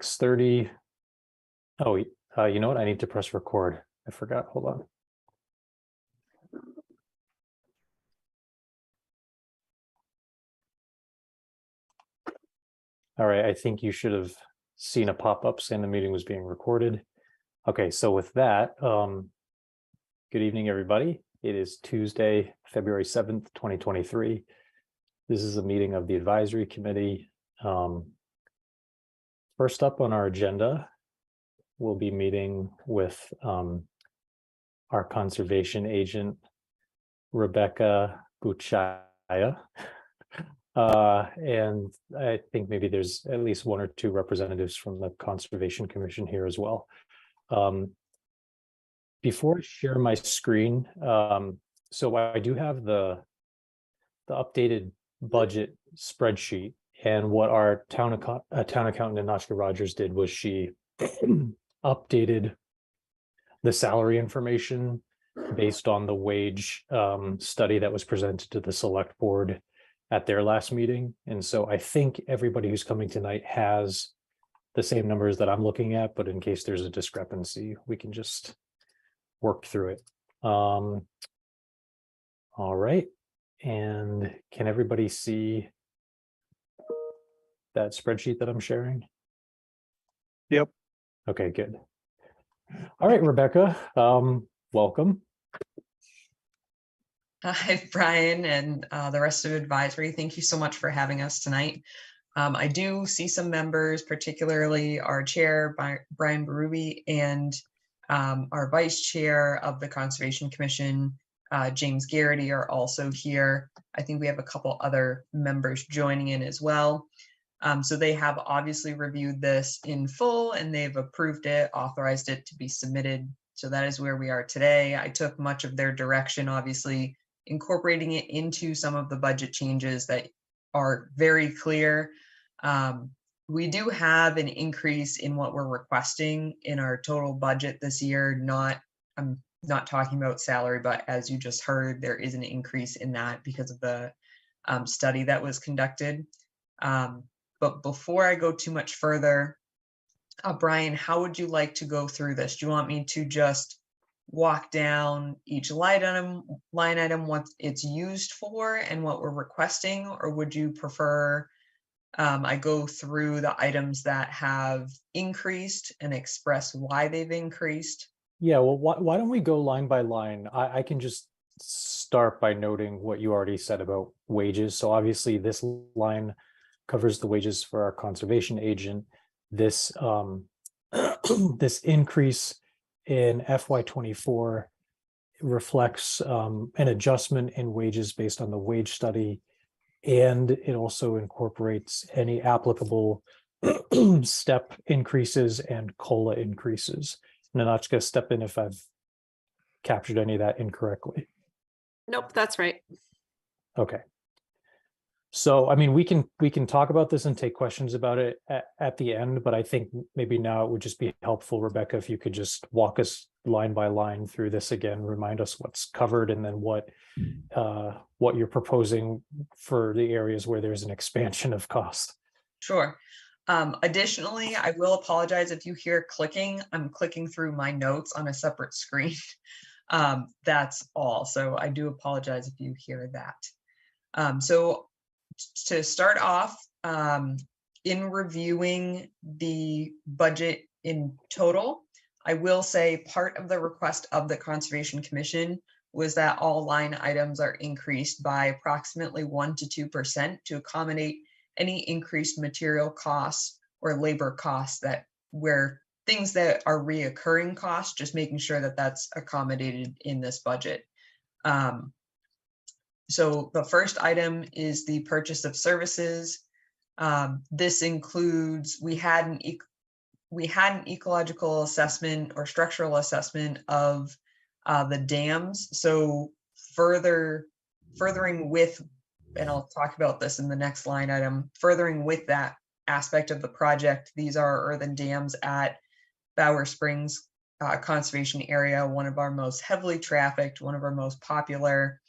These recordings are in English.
6:30. Oh, you know what? I need to press record. I forgot. Hold on. All right, I think you should have seen a pop-up saying the meeting was being recorded. Okay, so with that, good evening, everybody. It is Tuesday, February 7th, 2023. This is a meeting of the advisory committee. First up on our agenda, we'll be meeting with our conservation agent, Rebecca Buchaya. And I think maybe there's at least one or two representatives from the Conservation Commission here as well. Before I share my screen, so I do have the updated budget spreadsheet, and what our town accountant Anachka Rogers did was she updated the salary information based on the wage study that was presented to the select board at their last meeting. And so I think everybody who's coming tonight has the same numbers that I'm looking at, but in case there's a discrepancy, we can just work through it. All right. And can everybody see that spreadsheet that I'm sharing? Yep. Okay, good. All right, Rebecca, welcome. Hi, Brian, and the rest of advisory. Thank you so much for having us tonight. I do see some members, particularly our chair, Brian Berube, and our vice chair of the Conservation Commission, James Garrity, are also here. I think we have a couple other members joining in as well. So they have obviously reviewed this in full, and they've approved it, authorized it to be submitted. So that is where we are today. I took much of their direction, obviously, incorporating it into some of the budget changes that are very clear. We do have an increase in what we're requesting in our total budget this year. I'm not talking about salary, but as you just heard, there is an increase in that because of the study that was conducted. But before I go too much further, Brian, how would you like to go through this? Do you want me to just walk down each line item, what it's used for and what we're requesting, or would you prefer I go through the items that have increased and express why they've increased? Yeah, well, why don't we go line by line? I can just start by noting what you already said about wages. So obviously this line covers the wages for our conservation agent. This this increase in FY24 reflects an adjustment in wages based on the wage study, and it also incorporates any applicable step increases and COLA increases. Nanachka, step in if I've captured any of that incorrectly. Nope, that's right. Okay. So, I mean, we can talk about this and take questions about it at the end, but I think maybe now it would just be helpful, Rebecca, if you could just walk us line by line through this again, remind us what's covered, and then what you're proposing for the areas where there's an expansion of cost. Sure. Additionally, I will apologize if you hear clicking. I'm clicking through my notes on a separate screen. That's all. So I do apologize if you hear that. So to start off, in reviewing the budget in total, I will say part of the request of the Conservation Commission was that all line items are increased by approximately 1 to 2% to accommodate any increased material costs or labor costs where things that are reoccurring costs, just making sure that that's accommodated in this budget. So the first item is the purchase of services. This includes, we had an ecological assessment or structural assessment of the dams. So furthering with, and I'll talk about this in the next line item, furthering with that aspect of the project, these are earthen dams at Bower Springs Conservation Area, one of our most heavily trafficked, one of our most popular.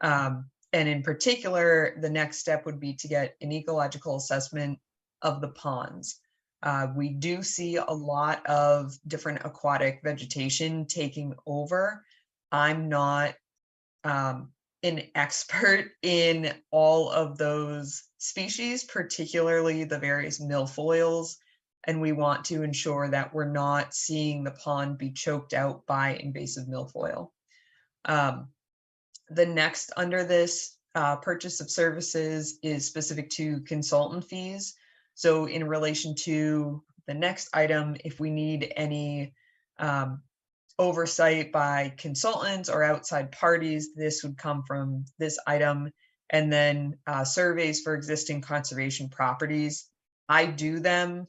And in particular, the next step would be to get an ecological assessment of the ponds. We do see a lot of different aquatic vegetation taking over. I'm not an expert in all of those species, particularly the various milfoils, and we want to ensure that we're not seeing the pond be choked out by invasive milfoil. The next under this purchase of services is specific to consultant fees. So in relation to the next item, if we need any oversight by consultants or outside parties, this would come from this item. And then surveys for existing conservation properties. I do them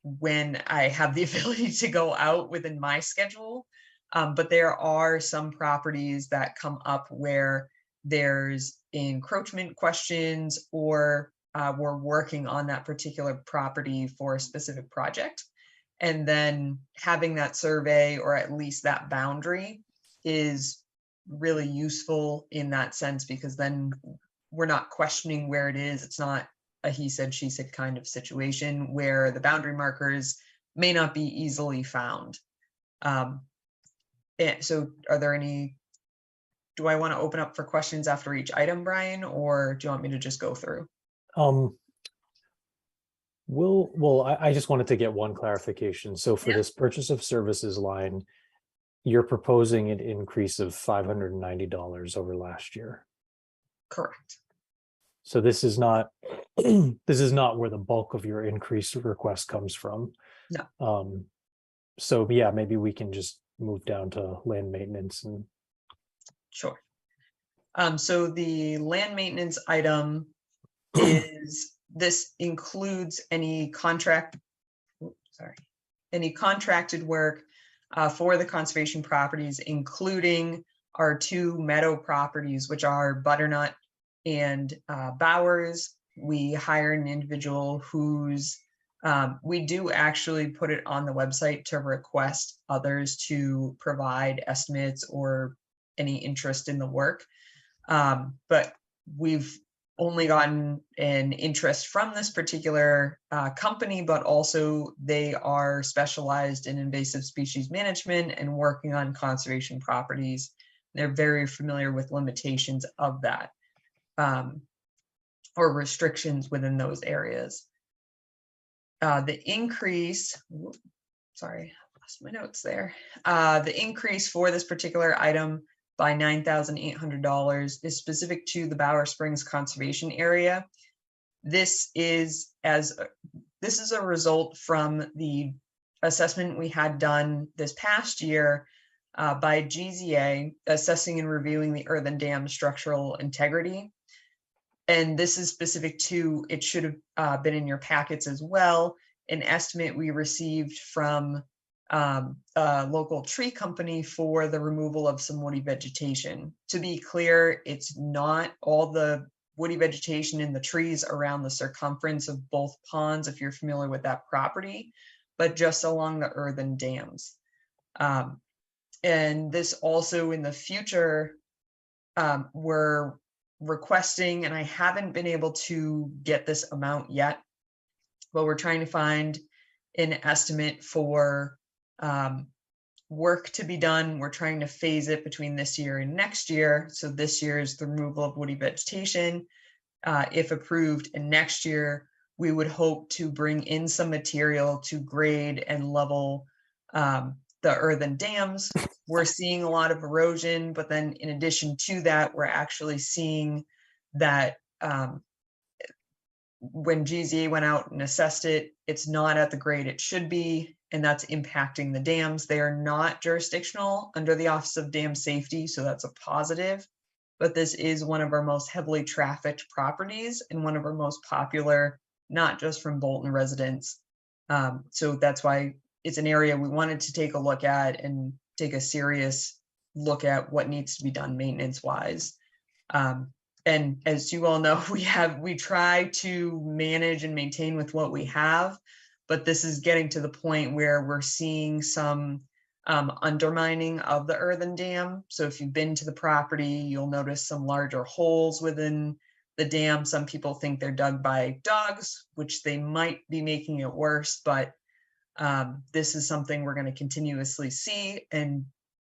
when I have the ability to go out within my schedule. But there are some properties that come up where there's encroachment questions or we're working on that particular property for a specific project. And then having that survey or at least that boundary is really useful in that sense, because then we're not questioning where it is. It's not a he said, she said kind of situation where the boundary markers may not be easily found. So are there any, do I want to open up for questions after each item, Brian, or do you want me to just go through? I just wanted to get one clarification. So for Yeah. this purchase of services line, you're proposing an increase of $590 over last year. Correct. So this is not this is not where the bulk of your increase request comes from. No. So yeah, maybe we can just move down to land maintenance and Sure. So the land maintenance item is, this includes any contracted work for the conservation properties, including our two meadow properties, which are Butternut and Bowers. We hire an individual who's, we do actually put it on the website to request others to provide estimates or any interest in the work. But we've only gotten an interest from this particular company, but also they are specialized in invasive species management and working on conservation properties. They're very familiar with limitations of that or restrictions within those areas. The increase, sorry, I lost my notes there. The increase for this particular item by $9,800 is specific to the Bower Springs Conservation Area. This is a result from the assessment we had done this past year by GZA, assessing and reviewing the earthen dam structural integrity. And this is specific to, it should have been in your packets as well, an estimate we received from a local tree company for the removal of some woody vegetation. To be clear, it's not all the woody vegetation in the trees around the circumference of both ponds, if you're familiar with that property, but just along the earthen dams. And this also in the future, we're requesting, and I haven't been able to get this amount yet, but we're trying to find an estimate for work to be done. We're trying to phase it between this year and next year. So this year is the removal of woody vegetation, if approved, and next year we would hope to bring in some material to grade and level the earthen dams. We're seeing a lot of erosion, but then in addition to that, we're actually seeing that when GZA went out and assessed it, it's not at the grade it should be, and that's impacting the dams. They are not jurisdictional under the Office of Dam Safety, so that's a positive. But this is one of our most heavily trafficked properties and one of our most popular, not just from Bolton residents. So that's why it's an area we wanted to take a look at and take a serious look at what needs to be done maintenance wise. And as you all know, we try to manage and maintain with what we have, but this is getting to the point where we're seeing some undermining of the earthen dam. So if you've been to the property, you'll notice some larger holes within the dam, some people think they're dug by dogs, which they might be making it worse, but this is something we're going to continuously see and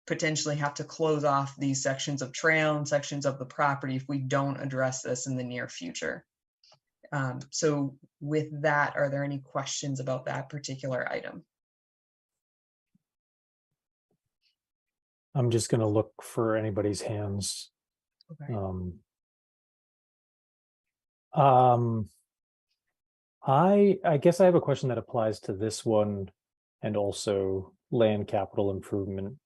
potentially have to close off these sections of trail and sections of the property if we don't address this in the near future. So with that, are there any questions about that particular item? I'm just gonna look for anybody's hands. Okay. I guess I have a question that applies to this one and also land capital improvement.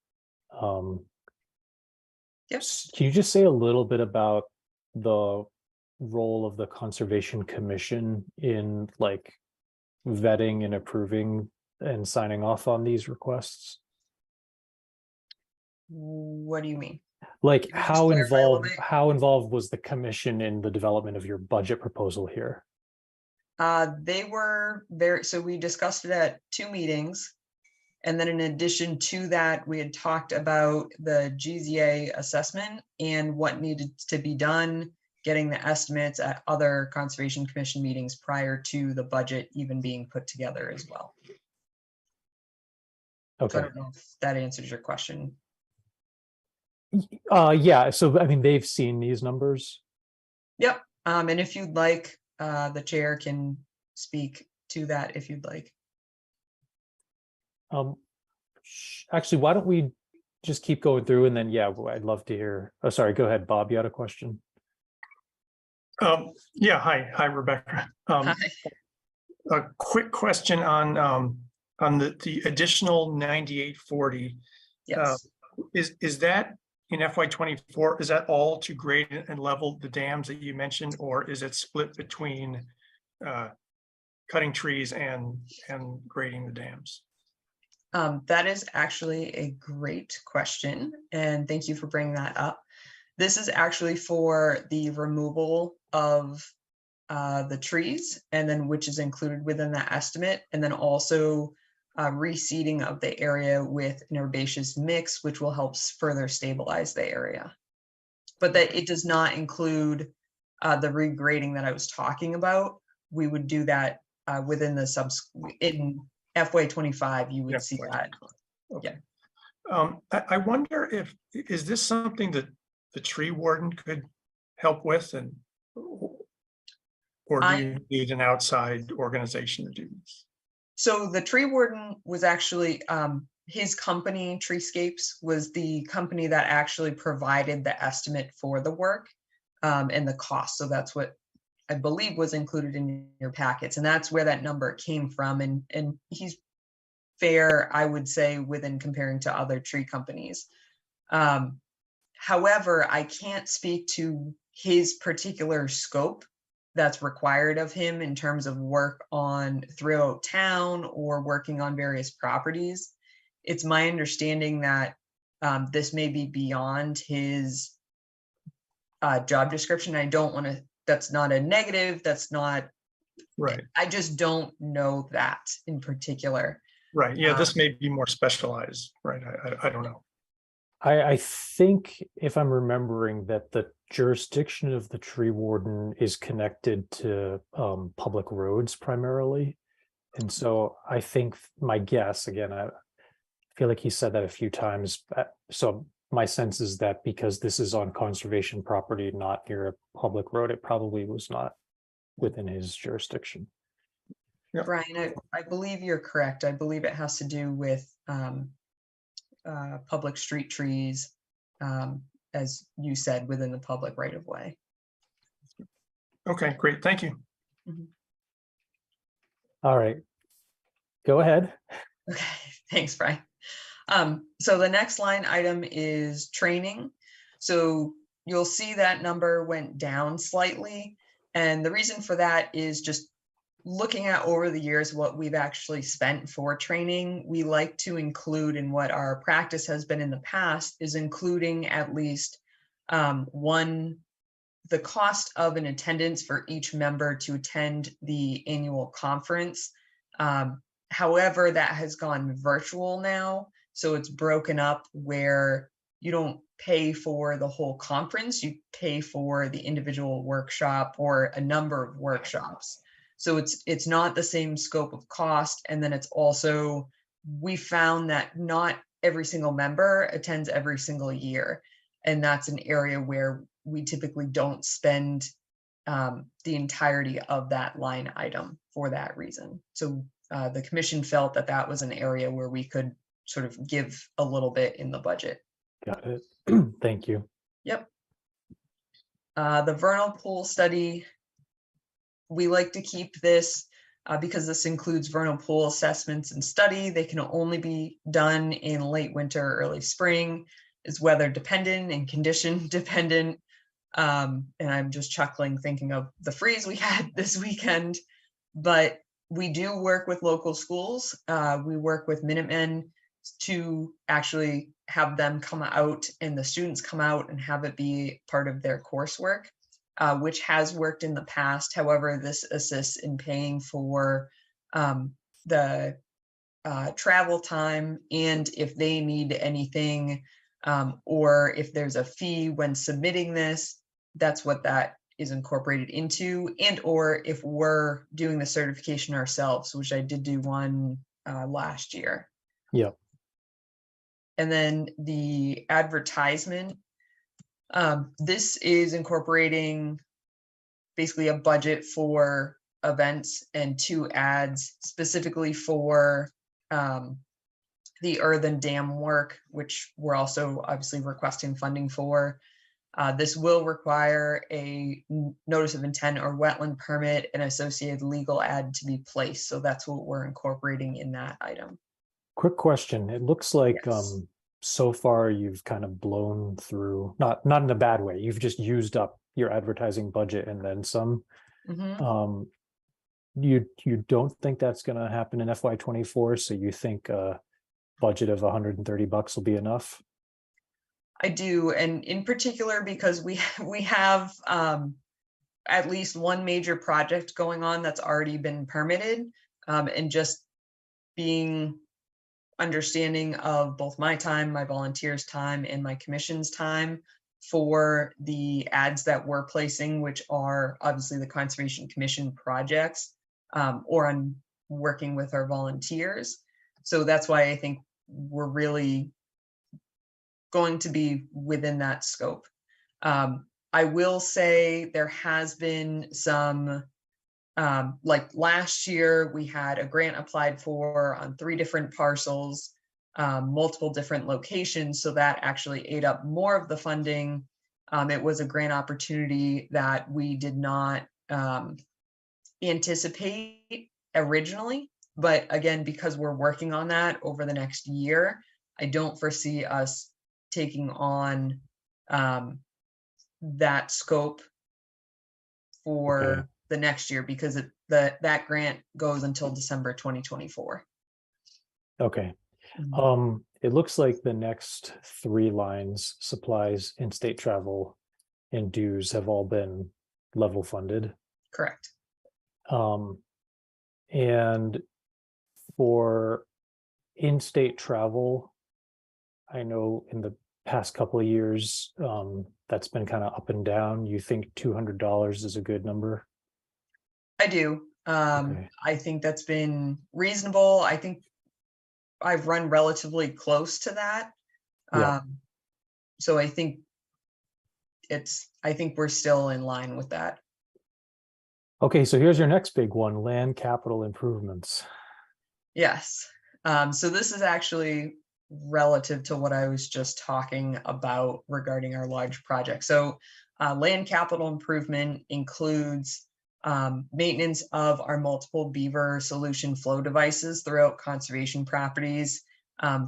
Yes. Can you just say a little bit about the role of the Conservation Commission in like vetting and approving and signing off on these requests? What do you mean? Like Can you just how clarify a little involved, bit? how involved was the commission in the development of your budget proposal here? They were very, so we discussed it at 2 meetings. And then in addition to that, we had talked about the GZA assessment and what needed to be done, getting the estimates at other Conservation Commission meetings prior to the budget even being put together as well. So I Okay. don't know if that answers your question. Yeah, so I mean, they've seen these numbers. Yep. And if you'd like, the chair can speak to that if you'd like. Actually, why don't we just keep going through and then, yeah, I'd love to hear. Oh, sorry, go ahead, Bob, you had a question? Yeah, hi, Rebecca. Hi. A quick question on the additional 9840. Yes. Is that in FY24? Is that all to grade and level the dams that you mentioned, or is it split between cutting trees and grading the dams? That is actually a great question, and thank you for bringing that up. This is actually for the removal of the trees, and then which is included within that estimate, and then also reseeding of the area with an herbaceous mix, which will help further stabilize the area. But that it does not include the regrading that I was talking about. We would do that within the in FY25, you would see that. Okay. I wonder is this something that the tree warden could help with, and or do you need an outside organization to do this? So the tree warden was actually, his company, Treescapes, was the company that actually provided the estimate for the work and the cost. So that's what I believe was included in your packets. And that's where that number came from. And he's fair, I would say, within comparing to other tree companies. However, I can't speak to his particular scope that's required of him in terms of work on throughout town or working on various properties. It's my understanding that this may be beyond his job description. I don't want to, that's not a negative, that's not, Right. I just don't know that in particular. Right. Yeah, this may be more specialized, right? I don't know. I think if I'm remembering that the jurisdiction of the tree warden is connected to public roads primarily. And so I think my guess, again, I feel like he said that a few times. So my sense is that because this is on conservation property, not near a public road, it probably was not within his jurisdiction. Yep. Brian, I believe you're correct. I believe it has to do with public street trees, as you said, within the public right of way. Okay, great. Thank you. All right, go ahead. Okay, thanks, Brian. So the next line item is training. So you'll see that number went down slightly. And the reason for that is just looking at over the years what we've actually spent for training. We like to include, in what our practice has been in the past, is including at least the cost of an attendance for each member to attend the annual conference. However, that has gone virtual now. So it's broken up where you don't pay for the whole conference, you pay for the individual workshop or a number of workshops. So it's not the same scope of cost. And then it's also, we found that not every single member attends every single year. And that's an area where we typically don't spend the entirety of that line item for that reason. So the commission felt that that was an area where we could sort of give a little bit in the budget. Got it. Thank you. Yep. The vernal pool study, we like to keep this because this includes vernal pool assessments and study. They can only be done in late winter, early spring. It's weather dependent and condition dependent. And I'm just chuckling thinking of the freeze we had this weekend. But we do work with local schools. We work with Minutemen to actually have them come out and the students come out and have it be part of their coursework, which has worked in the past. However, this assists in paying for the travel time, and if they need anything, or if there's a fee when submitting this, that's what that is incorporated into. And or if we're doing the certification ourselves, which I did do one last year. Yep. And then the advertisement, this is incorporating basically a budget for events and 2 ads specifically for the earthen dam work, which we're also obviously requesting funding for. This will require a notice of intent or wetland permit and associated legal ad to be placed. So that's what we're incorporating in that item. Quick question. It looks like Yes. so far you've kind of blown through, not in a bad way. You've just used up your advertising budget and then some. Mhm. You don't think that's going to happen in FY24? So you think a budget of $130 will be enough? I do, and in particular because we have at least one major project going on that's already been permitted, and just being understanding of both my time, my volunteers' time, and my commission's time for the ads that we're placing, which are obviously the Conservation Commission projects, or on working with our volunteers. So that's why I think we're really going to be within that scope. I will say there has been some, like last year, we had a grant applied for on 3 different parcels, multiple different locations. So that actually ate up more of the funding. It was a grant opportunity that we did not anticipate originally. But again, because we're working on that over the next year, I don't foresee us taking on that scope for Okay. the next year because that grant goes until December 2024. Okay. It looks like the next 3 lines, supplies, in-state travel, and dues, have all been level funded. Correct. And for in-state travel, I know in the past couple of years, that's been kind of up and down. You think $200 is a good number? I do. Okay. I think that's been reasonable. I think I've run relatively close to that. Yeah. So I think we're still in line with that. Okay, so here's your next big one, land capital improvements. Yes. So this is actually relative to what I was just talking about regarding our large project. So land capital improvement includes maintenance of our multiple beaver solution flow devices throughout conservation properties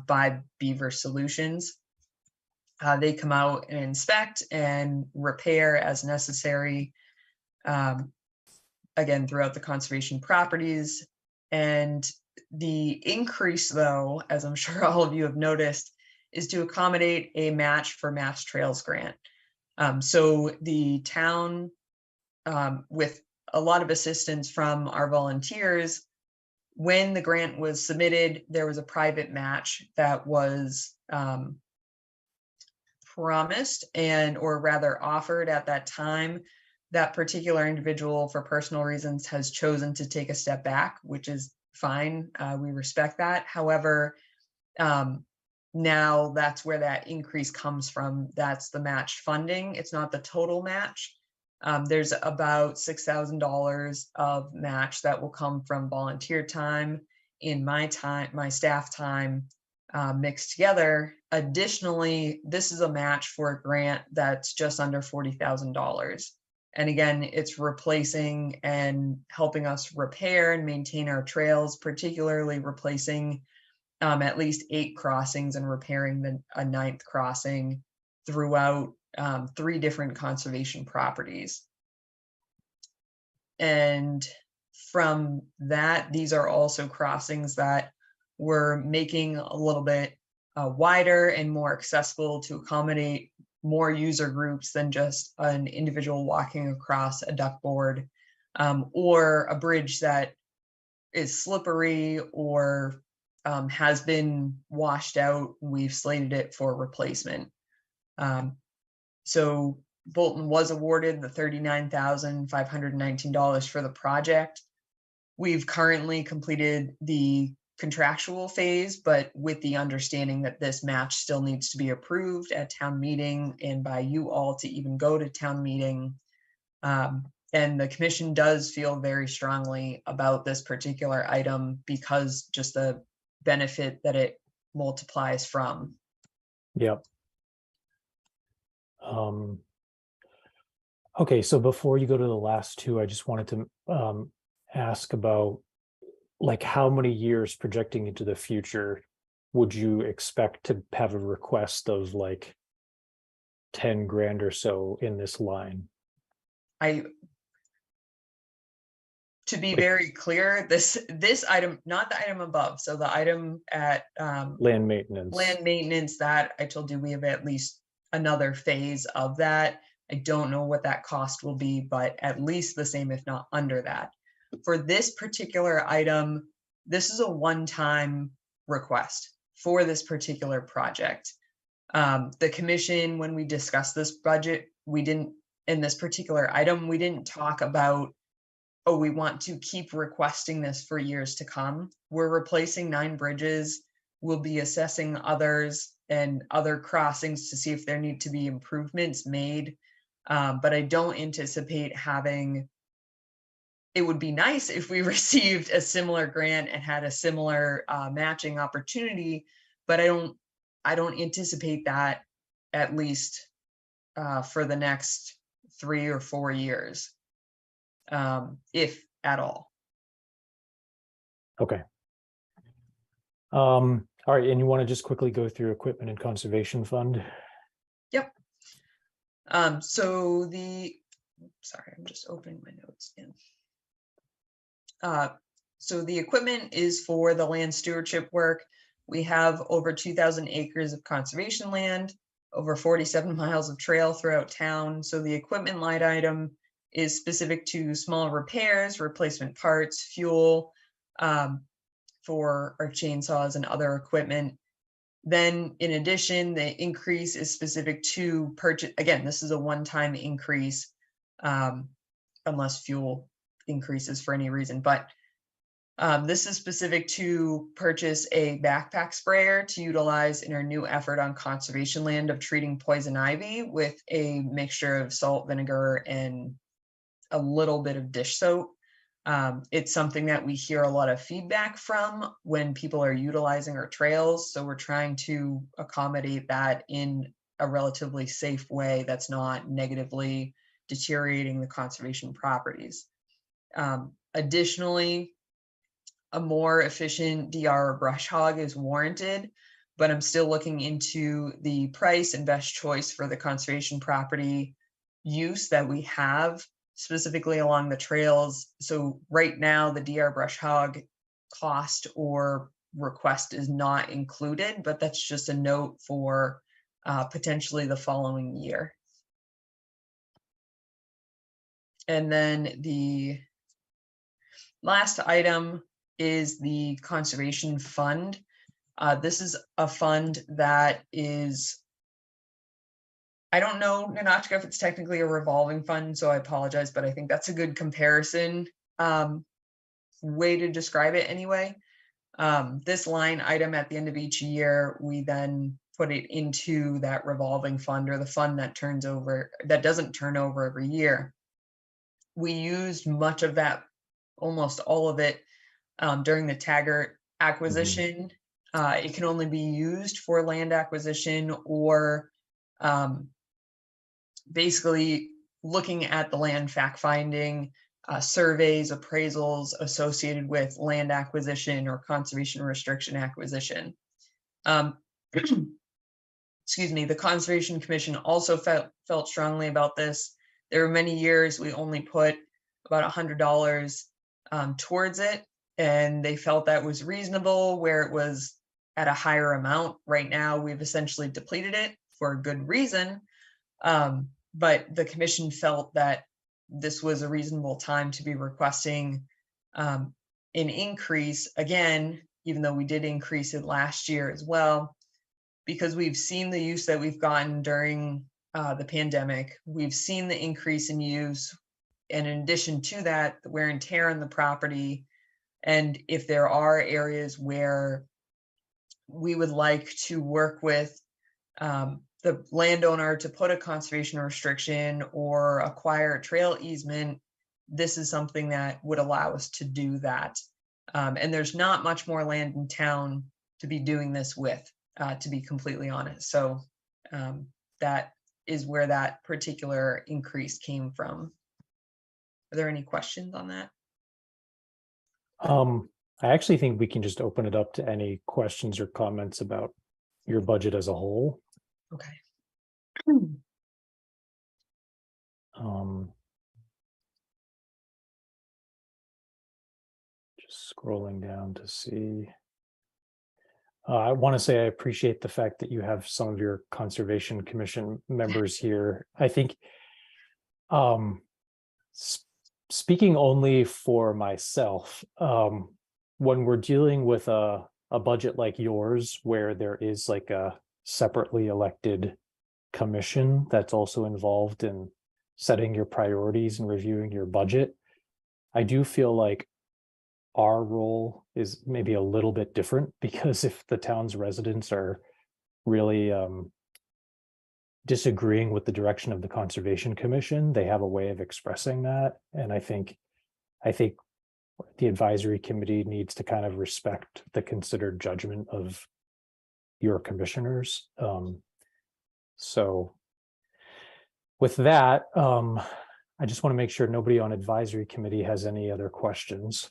by Beaver Solutions. They come out and inspect and repair as necessary, again, throughout the conservation properties. And the increase, though, as I'm sure all of you have noticed, is to accommodate a match for Mass Trails grant. So the town, with a lot of assistance from our volunteers, when the grant was submitted, there was a private match that was promised and, or rather offered at that time. That particular individual, for personal reasons, has chosen to take a step back, which is fine. We respect that. However, now that's where that increase comes from. That's the matched funding. It's not the total match. There's about $6,000 of match that will come from volunteer time, in my time, my staff time, mixed together. Additionally, this is a match for a grant that's just under $40,000. And again, it's replacing and helping us repair and maintain our trails, particularly replacing at least 8 crossings and repairing a 9th crossing throughout 3 different conservation properties. And from that, these are also crossings that we're making a little bit wider and more accessible to accommodate more user groups than just an individual walking across a duck board, or a bridge that is slippery or has been washed out. We've slated it for replacement. So Bolton was awarded the $39,519 for the project. We've currently completed the contractual phase, but with the understanding that this match still needs to be approved at town meeting and by you all to even go to town meeting. And the commission does feel very strongly about this particular item because just the benefit that it multiplies from. Yep. Okay, so before you go to the last two, I just wanted to ask about, like, how many years projecting into the future would you expect to have a request of like 10 grand or so in this line? To be very clear, this item, not the item above, so the item at Land maintenance. that I told you we have at least another phase of that. I don't know what that cost will be, but at least the same, if not under that. For this particular item, this is a one-time request for this particular project. The commission, when we discussed this budget, in this particular item, we didn't talk about, oh, we want to keep requesting this for years to come. We're replacing 9 bridges. We'll be assessing others and other crossings to see if there need to be improvements made. But I don't anticipate having, it would be nice if we received a similar grant and had a similar matching opportunity, but I don't anticipate that, at least for the next 3 or 4 years, if at all. Okay. All right, and you want to just quickly go through equipment and conservation fund? Yep. Sorry, I'm just opening my notes again. So the equipment is for the land stewardship work. We have over 2,000 acres of conservation land, over 47 miles of trail throughout town. So the equipment line item is specific to small repairs, replacement parts, fuel, for our chainsaws and other equipment. Then in addition, the increase is specific to purchase. Again, this is a one-time increase, unless fuel increases for any reason, but this is specific to purchase a backpack sprayer to utilize in our new effort on conservation land of treating poison ivy with a mixture of salt, vinegar, and a little bit of dish soap. It's something that we hear a lot of feedback from when people are utilizing our trails. So we're trying to accommodate that in a relatively safe way that's not negatively deteriorating the conservation properties. Additionally, a more efficient DR or brush hog is warranted, but I'm still looking into the price and best choice for the conservation property use that we have specifically along the trails. So right now, the DR brush hog cost or request is not included, but that's just a note for potentially the following year. And then the last item is the conservation fund. This is a fund that is I don't know, Nanachka, if it's technically a revolving fund, so I apologize, but I think that's a good comparison way to describe it anyway. This line item at the end of each year, we then put it into that revolving fund, or the fund that doesn't turn over every year. We used much of that, almost all of it, during the Taggart acquisition. It can only be used for land acquisition or basically looking at the land fact finding, surveys, appraisals associated with land acquisition or conservation restriction acquisition. Excuse me, the Conservation Commission also felt strongly about this. There were many years we only put about $100 towards it, and they felt that was reasonable where it was at a higher amount. Right now, we've essentially depleted it for a good reason. But the commission felt that this was a reasonable time to be requesting an increase again, even though we did increase it last year as well, because we've seen the use that we've gotten during the pandemic. We've seen the increase in use. And in addition to that, the wear and tear on the property. And if there are areas where we would like to work with the landowner to put a conservation restriction or acquire a trail easement, this is something that would allow us to do that. And there's not much more land in town to be doing this with, to be completely honest. So that is where that particular increase came from. Are there any questions on that? I actually think we can just open it up to any questions or comments about your budget as a whole. Okay. Just scrolling down to see. I want to say I appreciate the fact that you have some of your Conservation Commission members here. I think speaking only for myself, when we're dealing with a budget like yours, where there is like a separately elected commission that's also involved in setting your priorities and reviewing your budget, I do feel like our role is maybe a little bit different, because if the town's residents are really disagreeing with the direction of the Conservation Commission, they have a way of expressing that. And I think the advisory committee needs to kind of respect the considered judgment of your commissioners. So with that, I just want to make sure nobody on advisory committee has any other questions.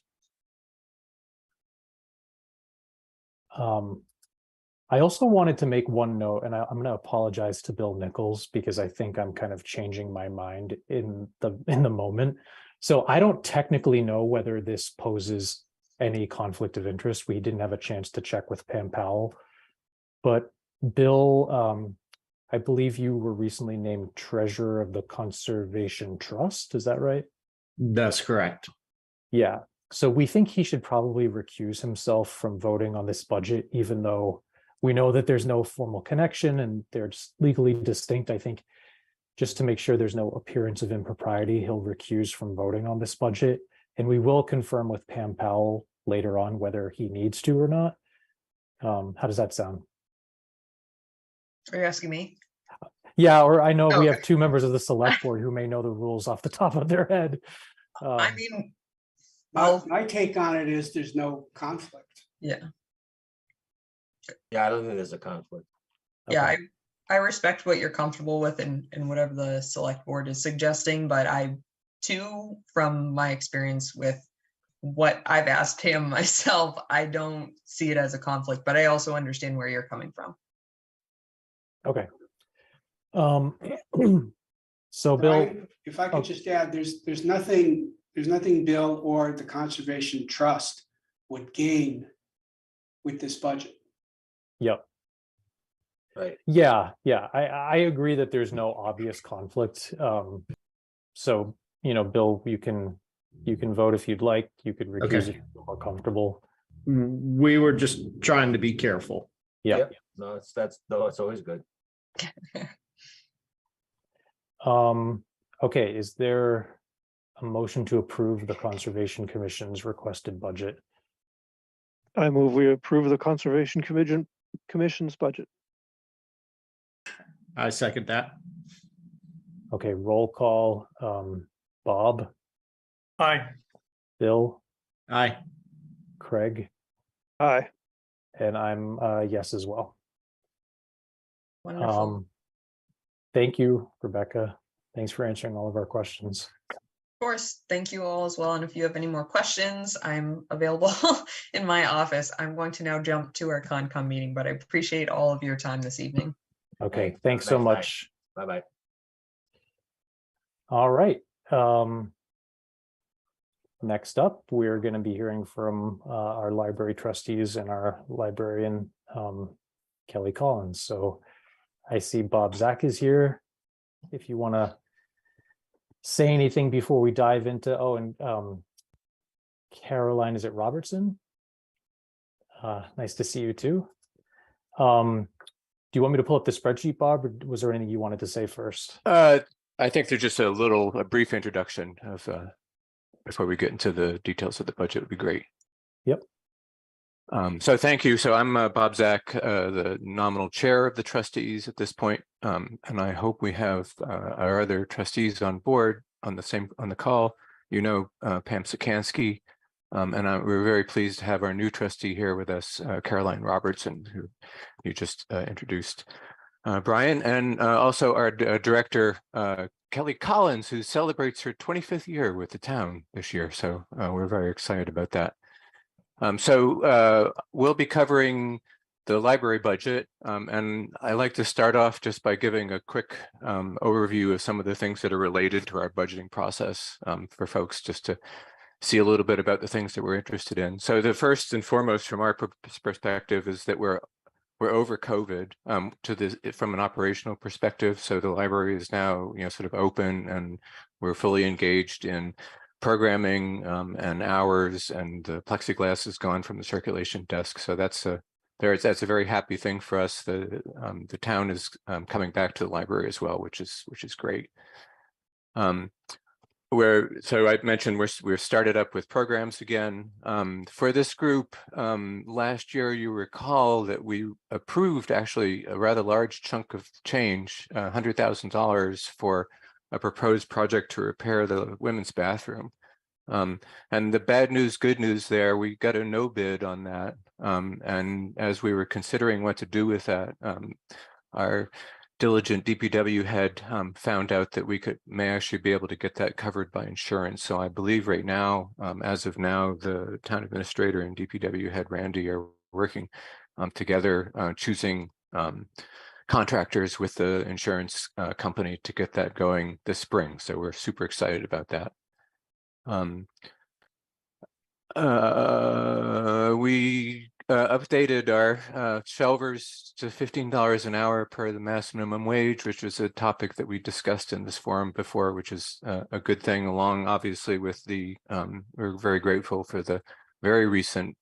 I also wanted to make one note, and I'm going to apologize to Bill Nichols, because I think I'm kind of changing my mind in the moment. So I don't technically know whether this poses any conflict of interest. We didn't have a chance to check with Pam Powell, but Bill, I believe you were recently named treasurer of the Conservation Trust. Is that right? That's correct. Yeah. So we think he should probably recuse himself from voting on this budget, even though we know that there's no formal connection and they're just legally distinct. I think just to make sure there's no appearance of impropriety, he'll recuse from voting on this budget. And we will confirm with Pam Powell later on whether he needs to or not. How does that sound? Are you asking me? Yeah, or I know we Okay. have two members of the select board who may know the rules off the top of their head. I mean, My take on it is there's no conflict. yeah, Yeah, I don't think there's a conflict. yeah, okay. I respect what you're comfortable with and whatever the select board is suggesting, but I too, from my experience with what I've asked him myself, I don't see it as a conflict, but I also understand where you're coming from. Okay. So Bill, Brian, if I could just add, there's nothing Bill or the Conservation Trust would gain with this budget. yep. Right. Yeah, I agree that there's no obvious conflict. So, Bill, you can vote if you'd like. You could recuse Okay. if you feel more comfortable. We were just trying to be careful. Yeah. Yep. No, it's always good. Okay, is there a motion to approve the Conservation Commission's requested budget? I move we approve the Conservation Commission's budget. I second that. Okay, roll call. Bob, Aye. Bill, Aye. Craig, Aye. and I'm yes as well. Wonderful. Thank you, Rebecca. Thanks for answering all of our questions. Of course, thank you all as well. And if you have any more questions, I'm available in my office. I'm going to now jump to our Concom meeting, but I appreciate all of your time this evening. Okay, Thanks. thanks so Nice night. much. Bye-bye. All right. Next up, we're going to be hearing from our library trustees and our librarian, Kelly Collins. So I see Bob Zach is here. If you want to say anything before we dive into, and Caroline, is it Robertson? Nice to see you too. Do you want me to pull up the spreadsheet, Bob, or was there anything you wanted to say first? I think there's just a brief introduction of before we get into the details of the budget would be great. Yep. So thank you. So I'm Bob Zach, the nominal chair of the trustees at this point, and I hope we have our other trustees on board on the call. You know, Pam Sikansky, and we're very pleased to have our new trustee here with us, Caroline Robertson, who you just introduced. Brian, and also our director, Kelly Collins, who celebrates her 25th year with the town this year. So we're very excited about that. So we'll be covering the library budget. And I like to start off just by giving a quick overview of some of the things that are related to our budgeting process for folks just to see a little bit about the things that we're interested in. So the first and foremost from our perspective is that we're over COVID from an operational perspective. So the library is now, sort of open, and we're fully engaged in programming and hours, and the plexiglass is gone from the circulation desk. So that's a very happy thing for us. The town is coming back to the library as well, which is great. So I mentioned we're started up with programs again. For this group, last year, you recall that we approved actually a rather large chunk of change, $100,000 for a proposed project to repair the women's bathroom. And the bad news, good news there, we got a no bid on that. And as we were considering what to do with that, our diligent DPW head found out that we may actually be able to get that covered by insurance. So I believe right now, as of now, the town administrator and DPW head Randy are working together, choosing contractors with the insurance company to get that going this spring. So we're super excited about that. We updated our shelvers to $15 an hour per the mass minimum wage, which was a topic that we discussed in this forum before, which is a good thing, along obviously with the, we're very grateful for the very recent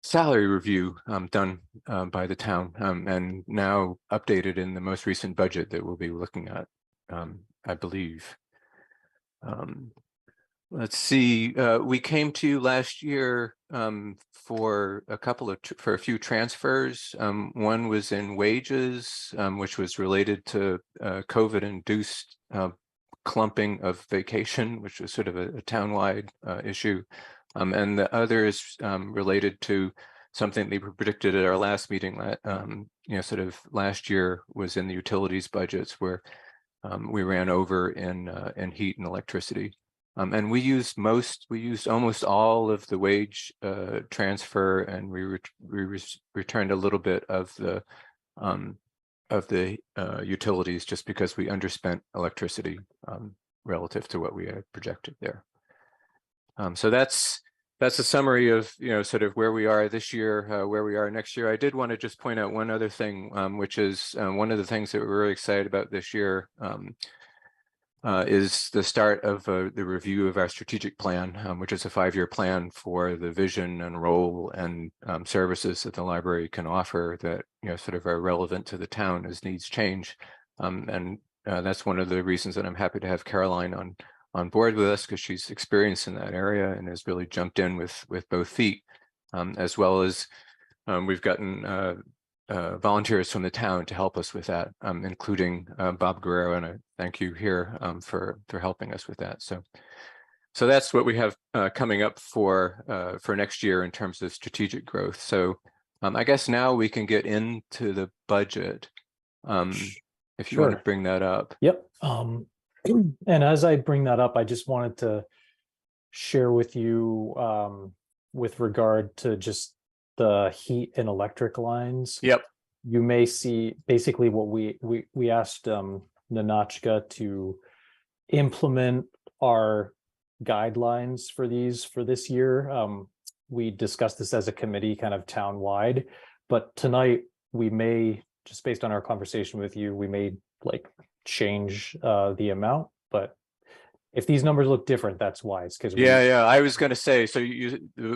salary review done by the town, and now updated in the most recent budget that we'll be looking at, I believe. Let's see, we came to you last year for a few transfers. One was in wages, which was related to COVID-induced clumping of vacation, which was sort of a townwide issue. And the other is related to something that we predicted at our last meeting, sort of last year, was in the utilities budgets, where we ran over in heat and electricity. And we used almost all of the wage transfer, and we returned a little bit of the utilities, just because we underspent electricity relative to what we had projected there. So that's a summary of sort of where we are this year, where we are next year. I did want to just point out one other thing, which is one of the things that we're really excited about this year. is the start of the review of our strategic plan, which is a 5-year plan for the vision and role and services that the library can offer that sort of are relevant to the town as needs change. And that's one of the reasons that I'm happy to have Caroline on board with us, because she's experienced in that area and has really jumped in with both feet, as well as we've gotten volunteers from the town to help us with that, including Bob Guerrero, and I thank you here for helping us with that. So that's what we have coming up for next year in terms of strategic growth. So I guess now we can get into the budget, if you want to Sure. bring that up. Yep. And as I bring that up, I just wanted to share with you with regard to just the heat and electric lines. Yep. You may see basically what we asked Ninotchka to implement our guidelines for this year. We discussed this as a committee kind of town-wide, but tonight we may, just based on our conversation with you, we may like change the amount, but if these numbers look different, that's why. It's because Yeah. I was going to say, so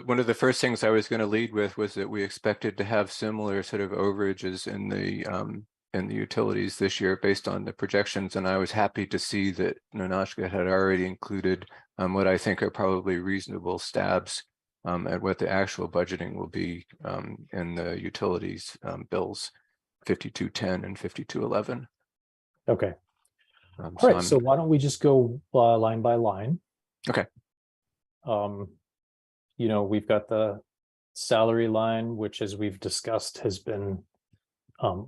one of the first things I was going to lead with was that we expected to have similar sort of overages in the utilities this year based on the projections, and I was happy to see that Ninotchka had already included what I think are probably reasonable stabs at what the actual budgeting will be in the utilities bills, 5210 and 5211. okay. So All right, so why don't we just go line by line? Okay. We've got the salary line, which, as we've discussed, has been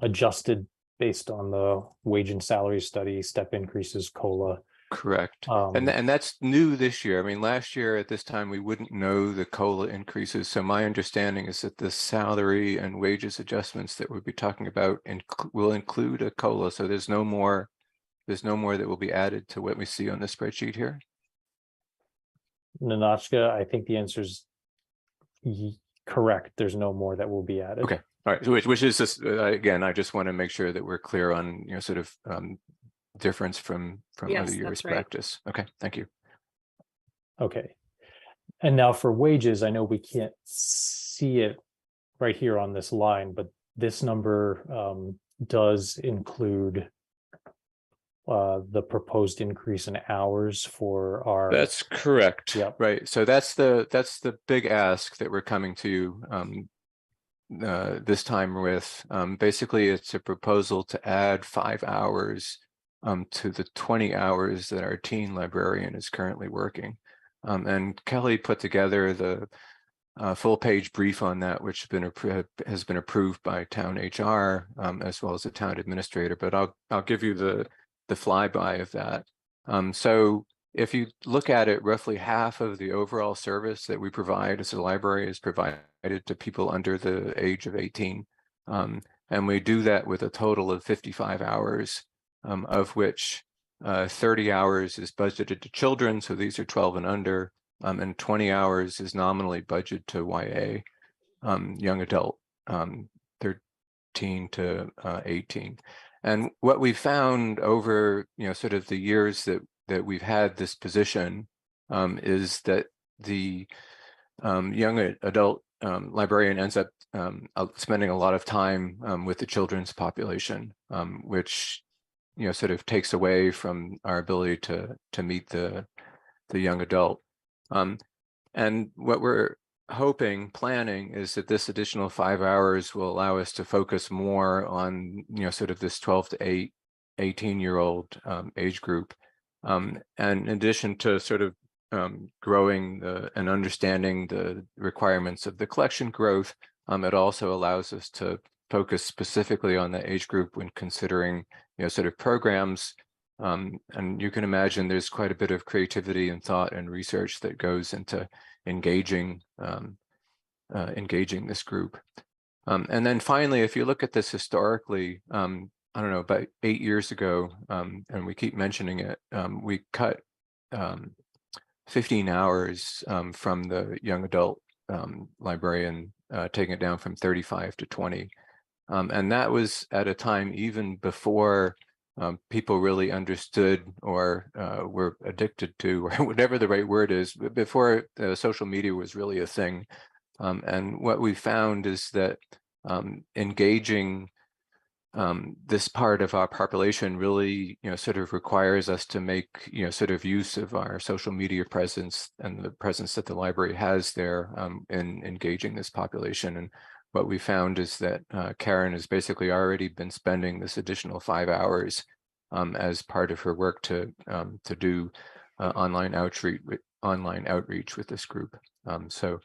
adjusted based on the wage and salary study, step increases, COLA. correct. And that's new this year. I mean, last year at this time, we wouldn't know the COLA increases. So my understanding is that the salary and wages adjustments that we'll be talking about will include a COLA. So there's no more that will be added to what we see on the spreadsheet here. Ninotchka, I think the answer is correct. There's no more that will be added. Okay. All right. Which is just, again, I just want to make sure that we're clear on, sort of difference from Yes, other years' that's right. practice. Okay. Thank you. Okay. And now for wages, I know we can't see it right here on this line, but this number does include the proposed increase in hours for our. That's correct. Yep. Right. So that's the big ask that we're coming to this time with. Basically, it's a proposal to add 5 hours to the 20 hours that our teen librarian is currently working. And Kelly put together the full page brief on that, which has been approved by town HR as well as the town administrator. But I'll give you the flyby of that. So if you look at it, roughly half of the overall service that we provide as a library is provided to people under the age of 18. And we do that with a total of 55 hours, of which 30 hours is budgeted to children. So these are 12 and under, and 20 hours is nominally budgeted to YA, young adult, 13 to 18. And what we found over, sort of the years that we've had this position is that the young adult librarian ends up spending a lot of time with the children's population, which sort of takes away from our ability to meet the young adult. And what we're planning is that this additional 5 hours will allow us to focus more on sort of this 12 to 18-year-old age group, and in addition to sort of growing and understanding the requirements of the collection growth, it also allows us to focus specifically on the age group when considering sort of programs. And you can imagine there's quite a bit of creativity and thought and research that goes into engaging this group. And then finally, if you look at this historically, I don't know, about 8 years ago, and we keep mentioning it, we cut 15 hours from the young adult librarian, taking it down from 35 to 20. And that was at a time even before people really understood or were addicted to, or whatever the right word is, before social media was really a thing. And what we found is that engaging this part of our population really, sort of requires us to make, sort of use of our social media presence and the presence that the library has there in engaging this population. And what we found is that Karen has basically already been spending this additional 5 hours as part of her work to do online outreach with this group. So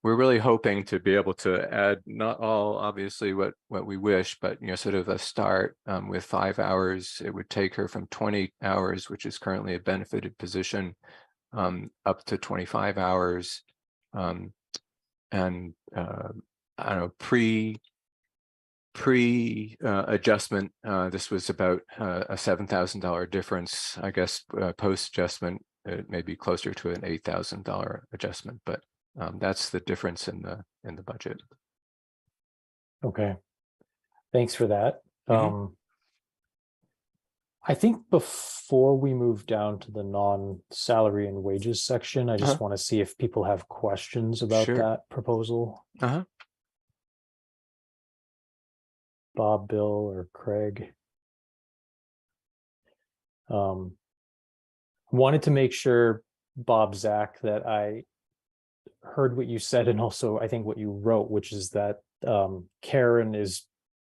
we're really hoping to be able to add, not all obviously what we wish, but sort of a start with 5 hours. It would take her from 20 hours, which is currently a benefited position, up to 25 hours. And I don't know, pre adjustment, this was about a $7,000 difference. I guess post adjustment, it may be closer to an $8,000 adjustment, but that's the difference in the budget. Okay, thanks for that. Mhm. I think before we move down to the non-salary and wages section, I just want to see if people have questions about Sure. that proposal. Bob, Bill, or Craig. Wanted to make sure, Bob, Zach, that I heard what you said, and also I think what you wrote, which is that Karen is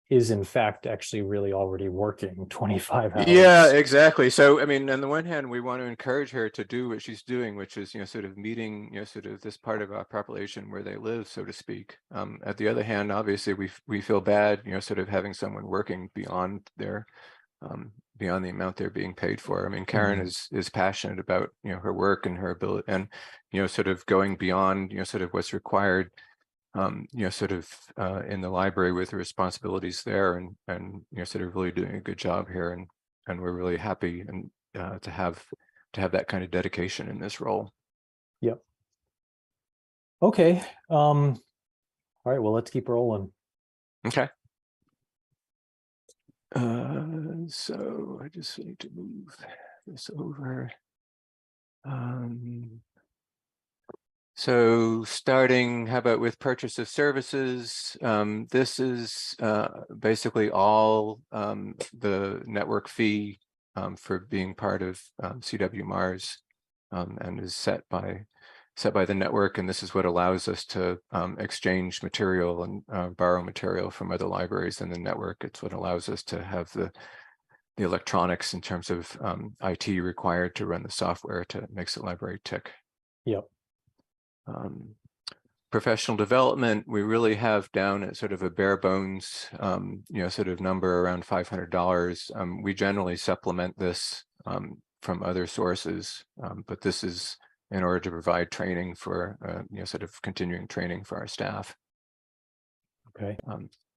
in fact actually really already working 25 hours. Yeah, exactly. So I mean, on the one hand, we want to encourage her to do what she's doing, which is sort of meeting sort of this part of our population where they live, so to speak. At the other hand, obviously we feel bad sort of having someone working beyond their beyond the amount they're being paid for. I mean, Karen is passionate about her work and her ability, and sort of going beyond sort of what's required sort of in the library with the responsibilities there, and sort of really doing a good job here, and we're really happy and to have that kind of dedication in this role. Yep. Okay. All right, well, let's keep rolling. Okay. So I just need to move this over. So starting, how about with purchase of services? This is basically all the network fee for being part of CW Mars, and is set by the network, and this is what allows us to exchange material and borrow material from other libraries in the network. It's what allows us to have the electronics in terms of IT required to run the software to makes the library tick. Yep. Professional development, we really have down at sort of a bare bones, sort of number around $500. We generally supplement this from other sources, but this is in order to provide training for, sort of continuing training for our staff. Okay.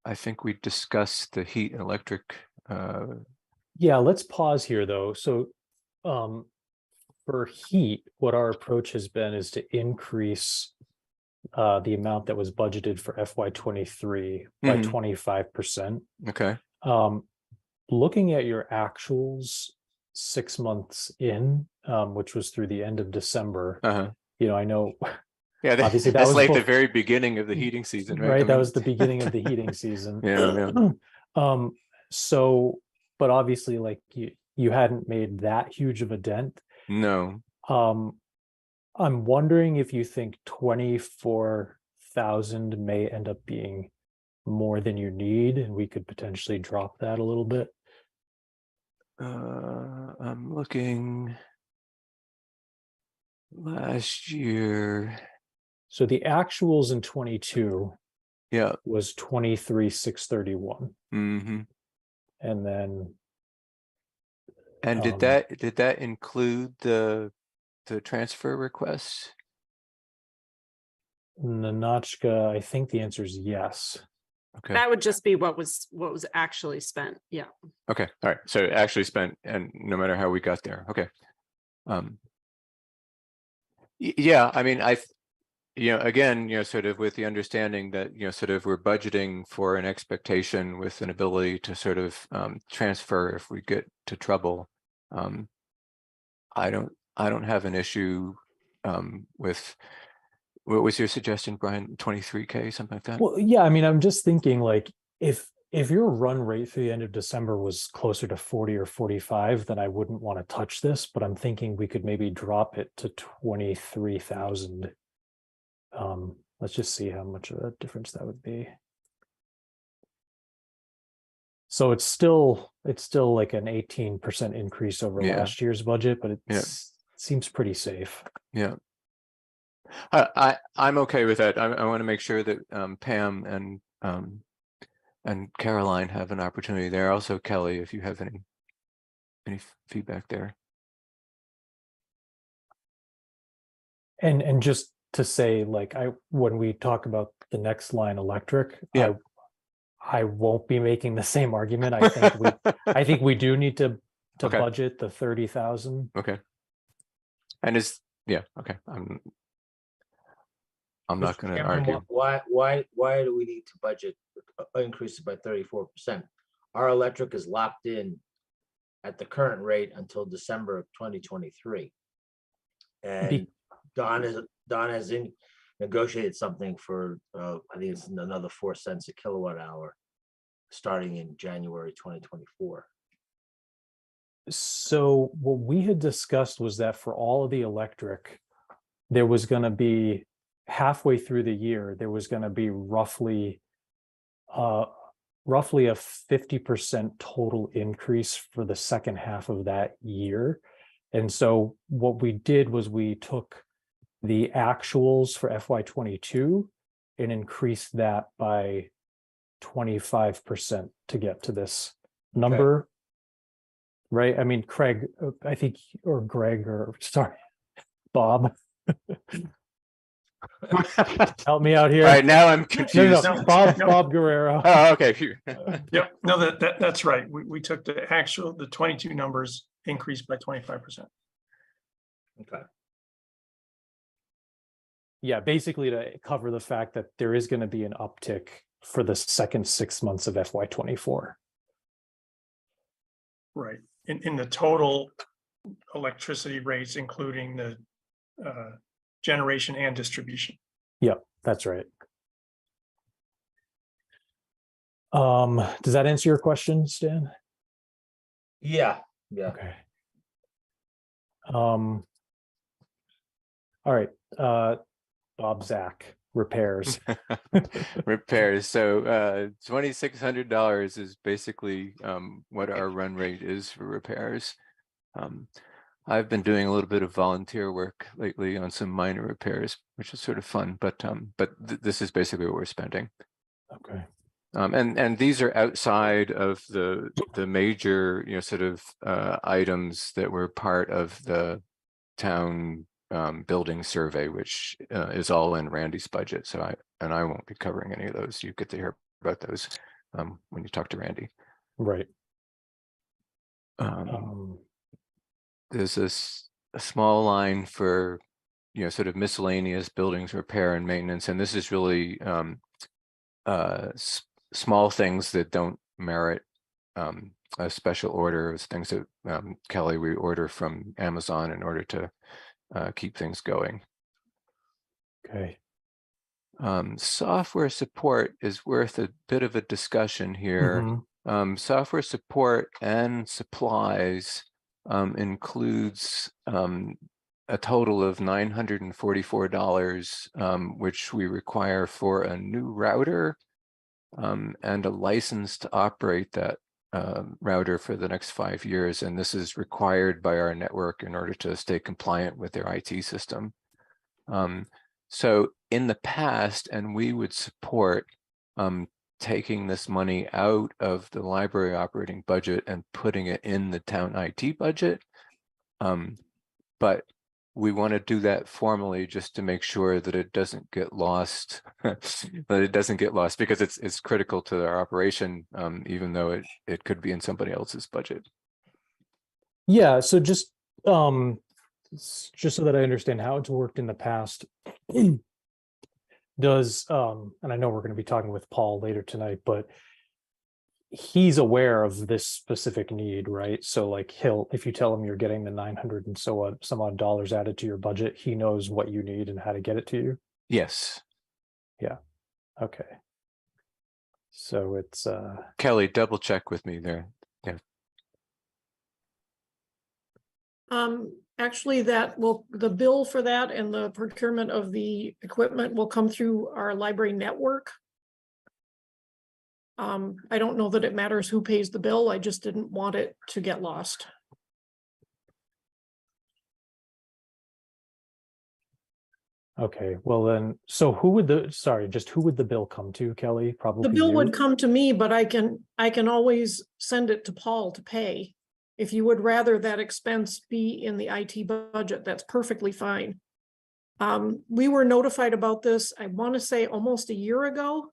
I think we discussed the heat and electric. Yeah, let's pause here though. So for heat, what our approach has been is to increase the amount that was budgeted for FY23 by 25%. Okay. Looking at your actuals 6 months in, which was through the end of December, I know. Yeah, obviously that's like the very beginning of the heating season, right? Right, that was the beginning of the heating season. Yeah. So, but obviously, like you hadn't made that huge of a dent. No. I'm wondering if you think 24,000 may end up being more than you need, and we could potentially drop that a little bit. I'm looking last year. So the actuals in 22 was 23,631. And then did that include the transfer requests? Nanachka, I think the answer is yes. Okay. That would just be what was actually spent. Yeah. Okay. All right. So actually spent, and no matter how we got there. Okay. Yeah. I mean, again, sort of with the understanding that, sort of we're budgeting for an expectation with an ability to sort of transfer if we get to trouble. I don't have an issue with, what was your suggestion, Brian? 23K, something like that? Well, yeah, I mean, I'm just thinking like if your run rate for the end of December was closer to 40 or 45, then I wouldn't want to touch this, but I'm thinking we could maybe drop it to 23,000. Let's just see how much of a difference that would be. So it's still like an 18% increase over Yeah. last year's budget, but it Yeah. seems pretty safe. Yeah. I'm okay with that. I want to make sure that Pam and Caroline have an opportunity there. Also, Kelly, if you have any feedback there. And just to say, like, when we talk about the next line, electric, Yeah. I won't be making the same argument. I think we do need to Okay. budget the 30,000. Okay. And okay. I'm not going to Chairman, argue. Why do we need to budget, increase it by 34%? Our electric is locked in at the current rate until December of 2023. And Don has negotiated something for, I think it's another 4 cents a kilowatt hour, starting in January 2024. So what we had discussed was that for all of the electric, there was going to be halfway through the year, there was going to be roughly a 50% total increase for the second half of that year. And so what we did was we took the actuals for FY22 and increased that by 25% to get to this number. Right? I mean, Craig, I think, or Greg, or sorry, Bob. Help me out here. All right, now I'm No, confused. no, Bob Guerrero. Oh, okay. Phew. Yep, no, that's right. We took the 22 numbers increased by 25%. Okay. Yeah, basically to cover the fact that there is going to be an uptick for the second 6 months of FY24. Right. In the total electricity rates, including the generation and distribution. Yep, that's right. Does that answer your question, Stan? Yeah. Okay. All right. Bob Zach, repairs. Repairs. So $2,600 is basically what our run rate is for repairs. I've been doing a little bit of volunteer work lately on some minor repairs, which is sort of fun, but this is basically what we're spending. Okay. And these are outside of the major, sort of items that were part of the town building survey, which is all in Randy's budget. So I won't be covering any of those. You get to hear about those when you talk to Randy. Right. There's a small line for, sort of miscellaneous buildings repair and maintenance, and this is really small things that don't merit a special order. It's things that Kelly, we order from Amazon in order to keep things going. Okay. Software support is worth a bit of a discussion here. Software support and supplies includes a total of $944, which we require for a new router and a license to operate that router for the next 5 years. And this is required by our network in order to stay compliant with their IT system. So in the past, and we would support taking this money out of the library operating budget and putting it in the town IT budget. But we want to do that formally just to make sure that it doesn't get lost, because it's critical to our operation, even though it could be in somebody else's budget. Yeah, so just so that I understand how it's worked in the past, Does, and I know we're gonna be talking with Paul later tonight, but he's aware of this specific need, right? So like if you tell him you're getting the 900 and some odd dollars added to your budget, he knows what you need and how to get it to you. Yes. Okay. So it's, Kelly, double check with me there. Actually, the bill for that and the procurement of the equipment will come through our library network. I don't know that it matters who pays the bill. I just didn't want it to get lost. okay, well then, so who would who would the bill come to, Kelly? Probably The bill you? would come to me, but I can always send it to Paul to pay. If you would rather that expense be in the IT budget, that's perfectly fine. We were notified about this, I want to say almost a year ago,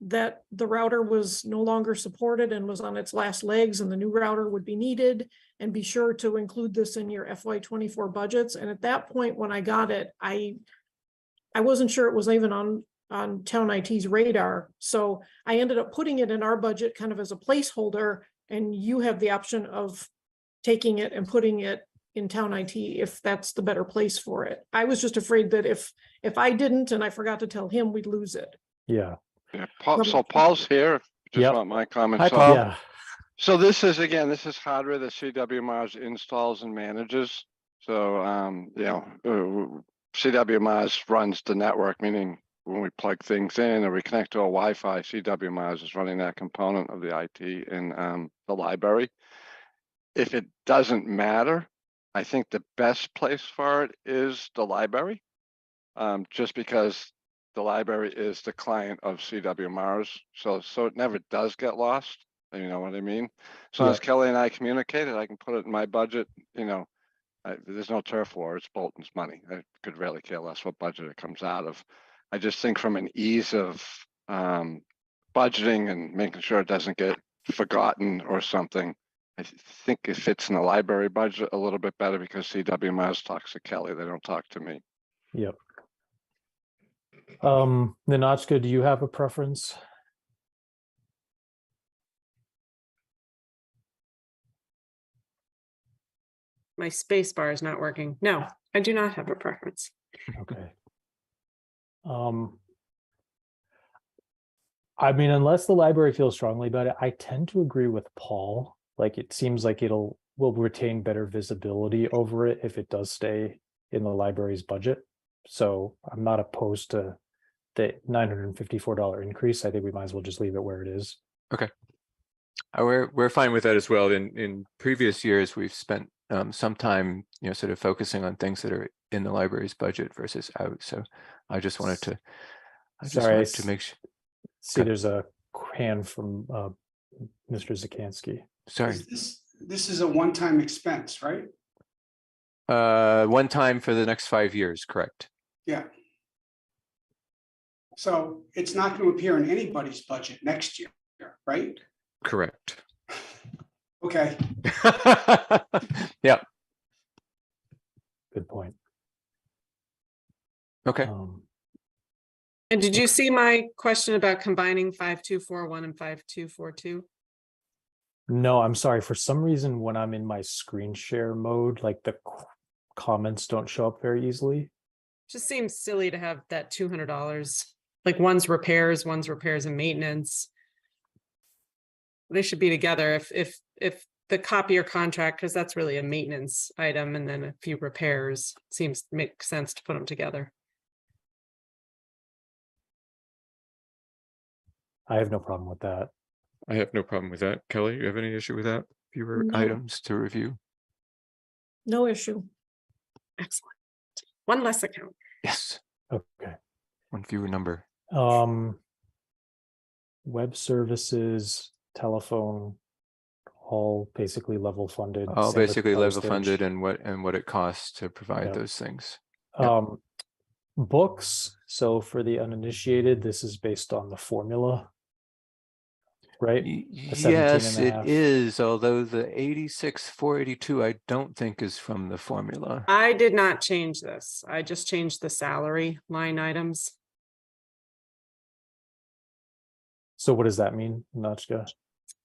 that the router was no longer supported and was on its last legs, and the new router would be needed, and be sure to include this in your FY24 budgets. And at that point, when I got it, I wasn't sure it was even on town IT's radar. So I ended up putting it in our budget kind of as a placeholder, and you have the option of taking it and putting it in town IT if that's the better place for it. I was just afraid that if I didn't and I forgot to tell him, we'd lose it. Yeah, Yeah, Paul, so Paul's here. Just Yep. want my comments. Hi, So- Paul. yeah, So this is hardware that CW Mars installs and manages. So, CW Mars runs the network, meaning when we plug things in or we connect to a Wi-Fi, CW Mars is running that component of the IT in the library. If it doesn't matter, I think the best place for it is the library. Just because the library is the client of CW Mars, so it never does get lost. You know what I mean? As long as Kelly and I communicated, I can put it in my budget. There's no turf war. It's Bolton's money. I could really care less what budget it comes out of. I just think from an ease of budgeting and making sure it doesn't get forgotten or something, I think it fits in the library budget a little bit better because CW Mars talks to Kelly. They don't talk to me. yep. Ninotchka, do you have a preference? My space bar is not working. No, I do not have a preference. Okay. I mean, unless the library feels strongly about it, I tend to agree with Paul. Like, it seems like we'll retain better visibility over it if it does stay in the library's budget. So I'm not opposed to the $954 increase. I think we might as well just leave it where it is. We're fine with that as well. In previous years, we've spent some time, sort of focusing on things that are in the library's budget versus out. So I just wanted to, make sure. See, there's a hand from Mr. Zakansky. Sorry. This is a one-time expense, right? One time for the next 5 years, correct? Yeah. So it's not going to appear in anybody's budget next year, right? Correct. Okay. Yeah. Good point. Okay. And did you see my question about combining 5241 and 5242? No, I'm sorry. For some reason, when I'm in my screen share mode, like the comments don't show up very easily. Just seems silly to have that $200. Like one's repairs and maintenance. They should be together if the copier contract, because that's really a maintenance item, and then a few repairs, seems to make sense to put them together. I have no problem with that. I have no problem with that. Kelly, you have any issue with that? Fewer No. items to review? No issue. Excellent. One less account. Yes. Okay. One fewer number. Web services, telephone, all basically level funded. All same with basically level postage. funded and what it costs to provide Yeah. those things. Yep. Books. So for the uninitiated, this is based on the formula, right? Yes, 17.5. it is, although the 86,482 I don't think is from the formula. I did not change this. I just changed the salary line items. So what does that mean, Nachka?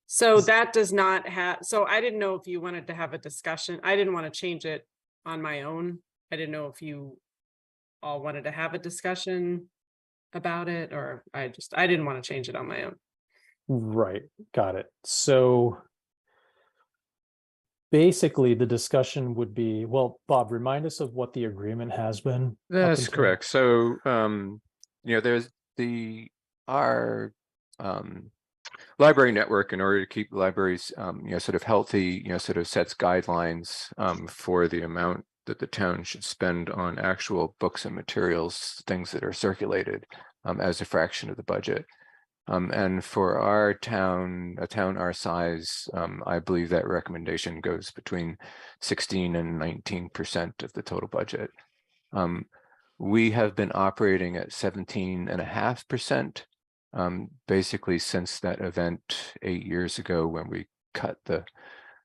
So that does not have, so I didn't know if you wanted to have a discussion. I didn't want to change it on my own. I didn't know if you all wanted to have a discussion about it, or I didn't want to change it on my own. Right, got it. So basically the discussion would be, well, Bob, remind us of what the agreement has been. up That's until- correct. So, there's our library network, in order to keep libraries, sort of healthy, sort of sets guidelines for the amount that the town should spend on actual books and materials, things that are circulated as a fraction of the budget. And for our town, a town our size, I believe that recommendation goes between 16 and 19% of the total budget. We have been operating at 17.5%, basically since that event 8 years ago when we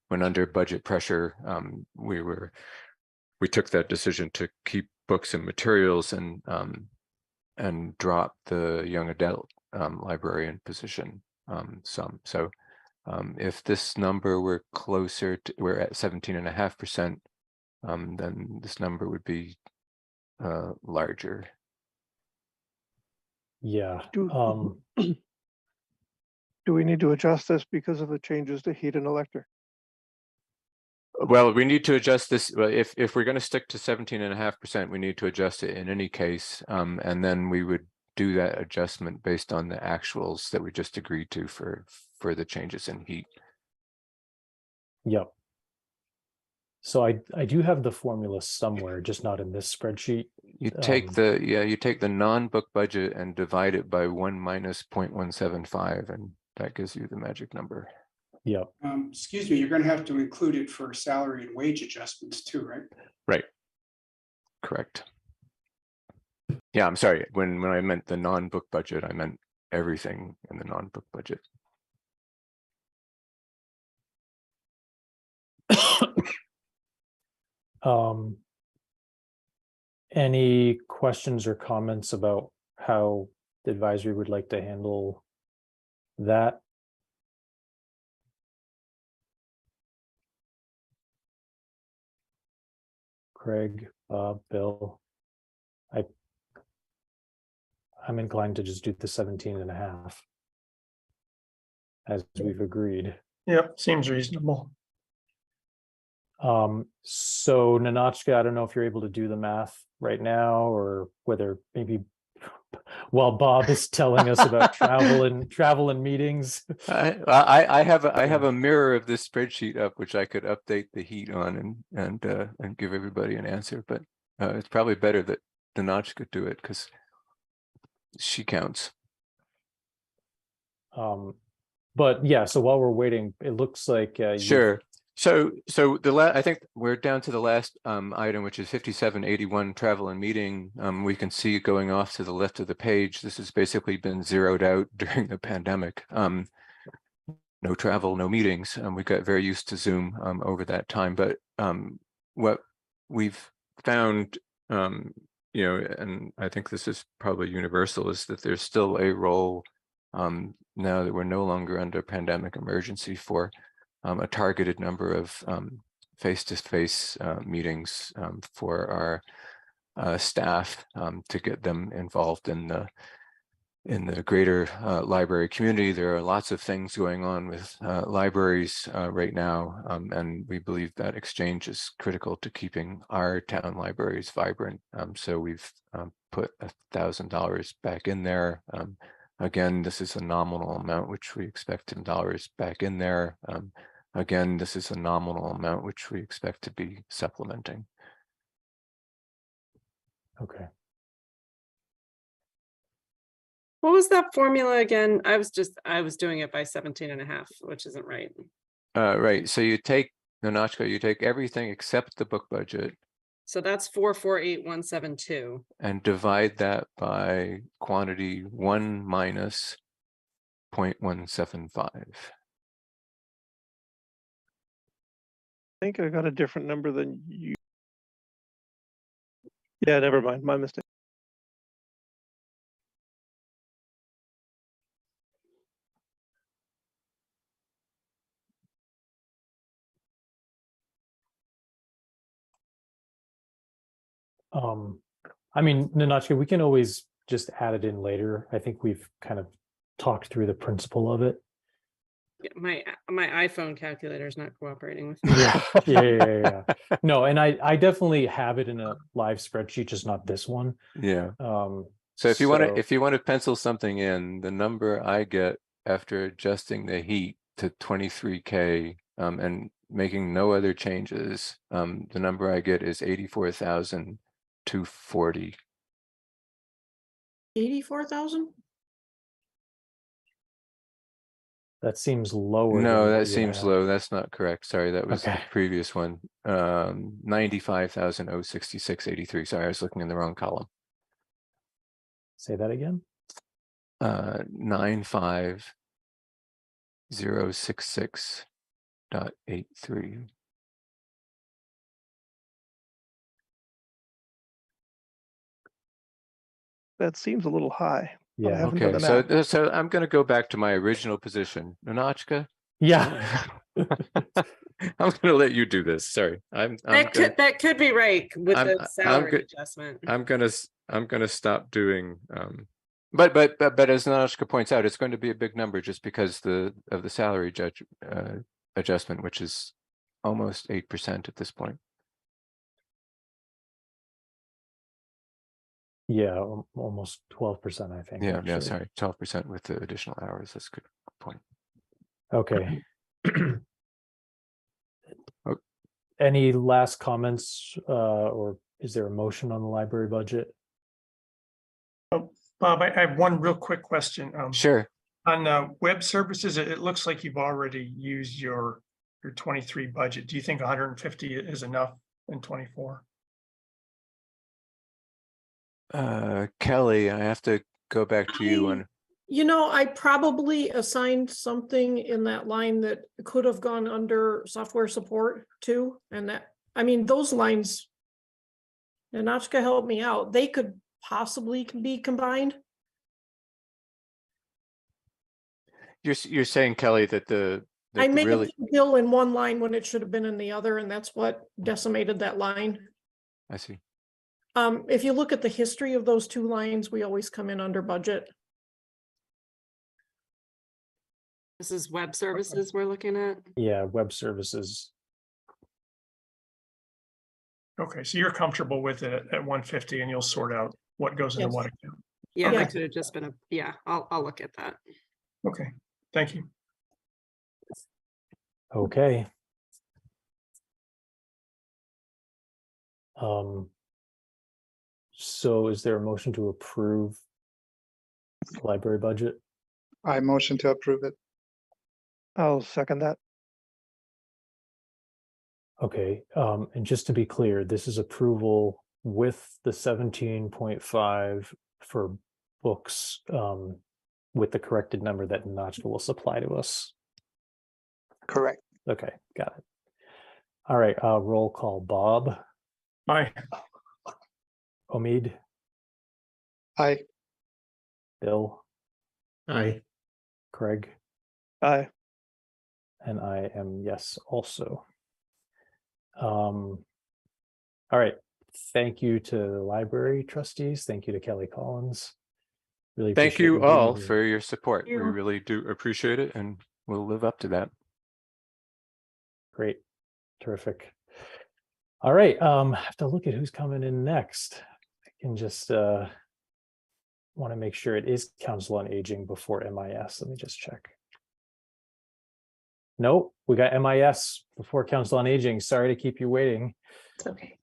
when under budget pressure, we took that decision to keep books and materials and drop the young adult librarian position some. So if this number were closer to, we're at 17.5%, then this number would be larger. Yeah. Do we need to adjust this because of the changes to heat and electric? Well, we need to adjust this. Well, if we're going to stick to 17.5%, we need to adjust it in any case. And then we would do that adjustment based on the actuals that we just agreed to for the changes in heat. Yep. So I do have the formula somewhere, just not in this spreadsheet. You take you take the non-book budget and divide it by 1 minus 0.175, and that gives you the magic number. Yep. Excuse me, you're gonna have to include it for salary and wage adjustments too, right? Right. Correct. Yeah, I'm sorry. When I meant the non-book budget, I meant everything in the non-book budget. Any questions or comments about how the advisory would like to handle that? Craig, Bob, Bill. I'm inclined to just do the 17.5 as we've agreed. Yep, seems reasonable. So Nanachka, I don't know if you're able to do the math right now, or whether maybe while Bob is telling us about travel and meetings. I have a mirror of this spreadsheet up, which I could update the heat on and give everybody an answer, but it's probably better that Nanachka do it because she counts. But yeah, so while we're waiting, it looks like Sure. So I think we're down to the last item, which is 5781 travel and meeting. We can see going off to the left of the page. This has basically been zeroed out during the pandemic. No travel, no meetings. We got very used to Zoom over that time. But what we've found, and I think this is probably universal, is that there's still a role now that we're no longer under pandemic emergency for a targeted number of face-to-face meetings for our staff to get them involved in the greater library community. There are lots of things going on with libraries right now, and we believe that exchange is critical to keeping our town libraries vibrant. So we've put $1,000 back in there. Again, this is a nominal amount, which we expect $10 back in there. Again, this is a nominal amount, which we expect to be supplementing. Okay. What was that formula again? I was doing it by 17.5, which isn't right. Right. So you take, Nanachka, you take everything except the book budget. So that's 448,172. And divide that by quantity 1 minus 0.175. I think I got a different number than you. Yeah, never mind, my mistake. I mean, Nanachka, we can always just add it in later. I think we've kind of talked through the principle of it. Yeah, my iPhone calculator is not cooperating with me. Yeah. No, and I definitely have it in a live spreadsheet, just not this one. Yeah. Um, So if you want to, so- if you want to pencil something in, the number I get after adjusting the heat to 23K and making no other changes, the number I get is 84,240. 84,000? that seems lower. No, than that what you seems have. low. That's not correct. Sorry, that was the Okay. previous one. 95,066.83. Sorry, I was looking in the wrong column. Say that again. 95066.83. That seems a little high. but I Yeah. haven't done Okay, the so math. so I'm going to go back to my original position. Nanachka, Yeah. I'm going to let you do this. Sorry, That could be right with I'm- the I'm salary good. adjustment. I'm gonna stop doing. But as Nanachka points out, it's going to be a big number just because of the salary adjustment, which is almost 8% at this point. Yeah, almost 12%, I think. Yeah, actually. sorry, 12% with the additional hours. That's a good point. Okay. Oh. Any last comments, or is there a motion on the library budget? Bob, I have one real quick question. Sure. On web services, it looks like you've already used your 23 budget. Do you think 150 is enough in 24? Kelly, I have to go back to you on. You know, I probably assigned something in that line that could have gone under software support too. And that, I mean, those lines, Nanachka helped me out. They could possibly be combined. You're saying, Kelly, that the I that the made a really big bill in one line when it should have been in the other, and that's what decimated that line. I see. If you look at the history of those two lines, we always come in under budget. This is web services we're looking at. Yeah, web services. Okay, so you're comfortable with it at 150 and you'll sort out what goes into Yes. what account. Yeah, Okay. that could have just been I'll look at that. Okay, thank you. Okay. So is there a motion to approve the library budget? I motion to approve it. I'll second that. Okay, and just to be clear, this is approval with the 17.5 for books, with the corrected number that Nanachka will supply to us. Correct. Okay, got it. All right, roll call. Bob, Bye. Omid, Aye. Bill, Aye. Craig, Aye. and I am yes also. All right, thank you to the library trustees. Thank you to Kelly Collins. Really Thank appreciate you being all here. for your support. We you. really do appreciate it, and we'll live up to that. Great, terrific. All right, I have to look at who's coming in next. I can just want to make sure it is Council on Aging before MIS. Let me just check. Nope, we got MIS before Council on Aging. Sorry to keep you waiting. It's okay.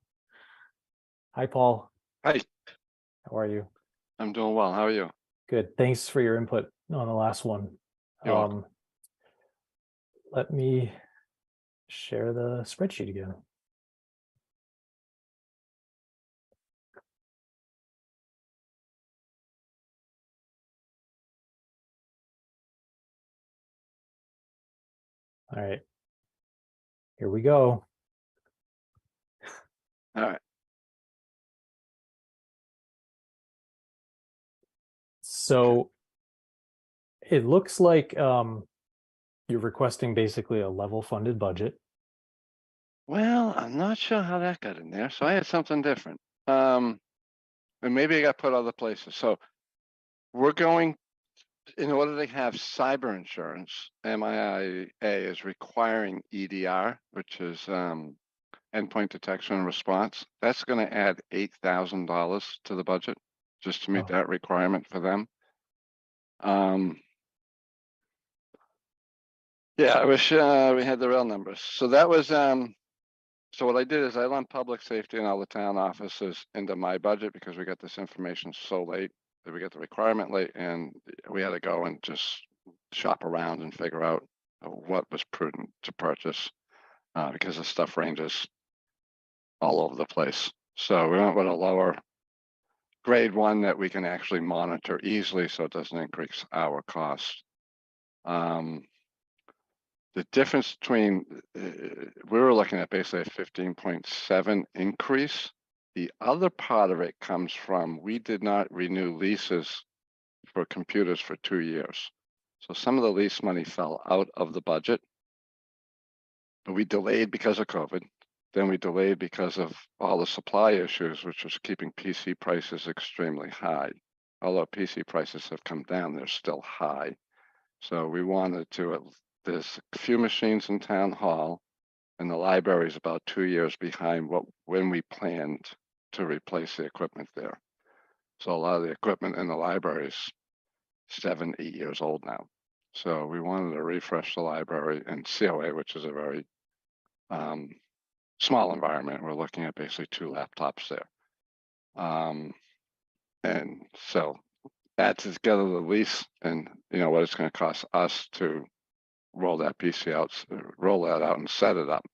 Hi, Paul. Hi, How are you? I'm doing well. How are you? Good. Thanks for your input on the last one. You're welcome. Let me share the spreadsheet again. All right. Here we go. All right. So it looks like you're requesting basically a level funded budget. Well, I'm not sure how that got in there, so I had something different. and maybe I got put other places. So we're going, in order to have cyber insurance, MIA is requiring EDR, which is endpoint detection and response. That's going to add $8,000 to the budget just to meet Oh. that requirement for them. Yeah, I wish we had the real numbers. So that was so what I did is I lumped public safety and all the town offices into my budget because we got this information so late that we got the requirement late, and we had to go and just shop around and figure out what was prudent to purchase because the stuff ranges all over the place. So we went with a lower grade one that we can actually monitor easily so it doesn't increase our cost. The difference between, we were looking at basically a 15.7 increase. The other part of it comes from, we did not renew leases for computers for 2 years. So some of the lease money fell out of the budget. But we delayed because of COVID. Then we delayed because of all the supply issues, which was keeping PC prices extremely high. Although PC prices have come down, they're still high. So we wanted to, there's a few machines in town hall, and the library is about 2 years behind when we planned to replace the equipment there. So a lot of the equipment in the library is 7, 8 years old now. So we wanted to refresh the library and COA, which is a very small environment. We're looking at basically 2 laptops there. And so add together the lease and what it's going to cost us to roll that PC out, roll that out and set it up.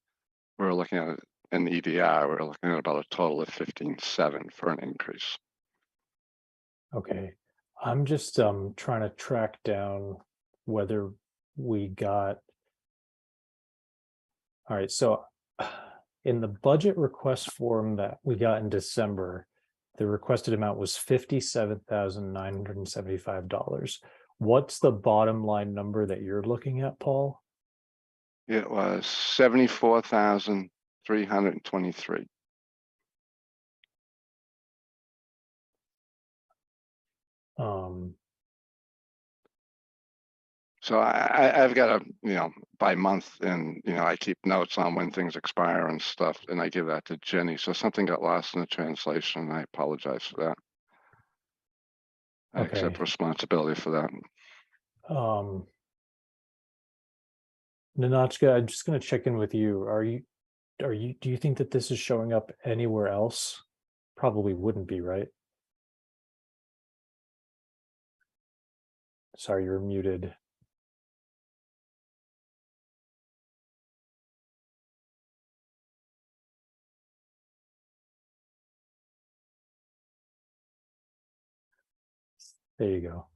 We're looking at an EDR, we're looking at about a total of 15.7 for an increase. Okay, I'm just trying to track down whether we got. All right, so in the budget request form that we got in December, the requested amount was $57,975. What's the bottom line number that you're looking at, Paul? It was 74,323. So I've got a, by month, and I keep notes on when things expire and stuff, and I give that to Jenny. So something got lost in the translation, and I apologize for that. I accept responsibility for that. Ninotchka, I'm just going to check in with you. Do you think that this is showing up anywhere else? Probably wouldn't be, right? Sorry, you're muted. There you go.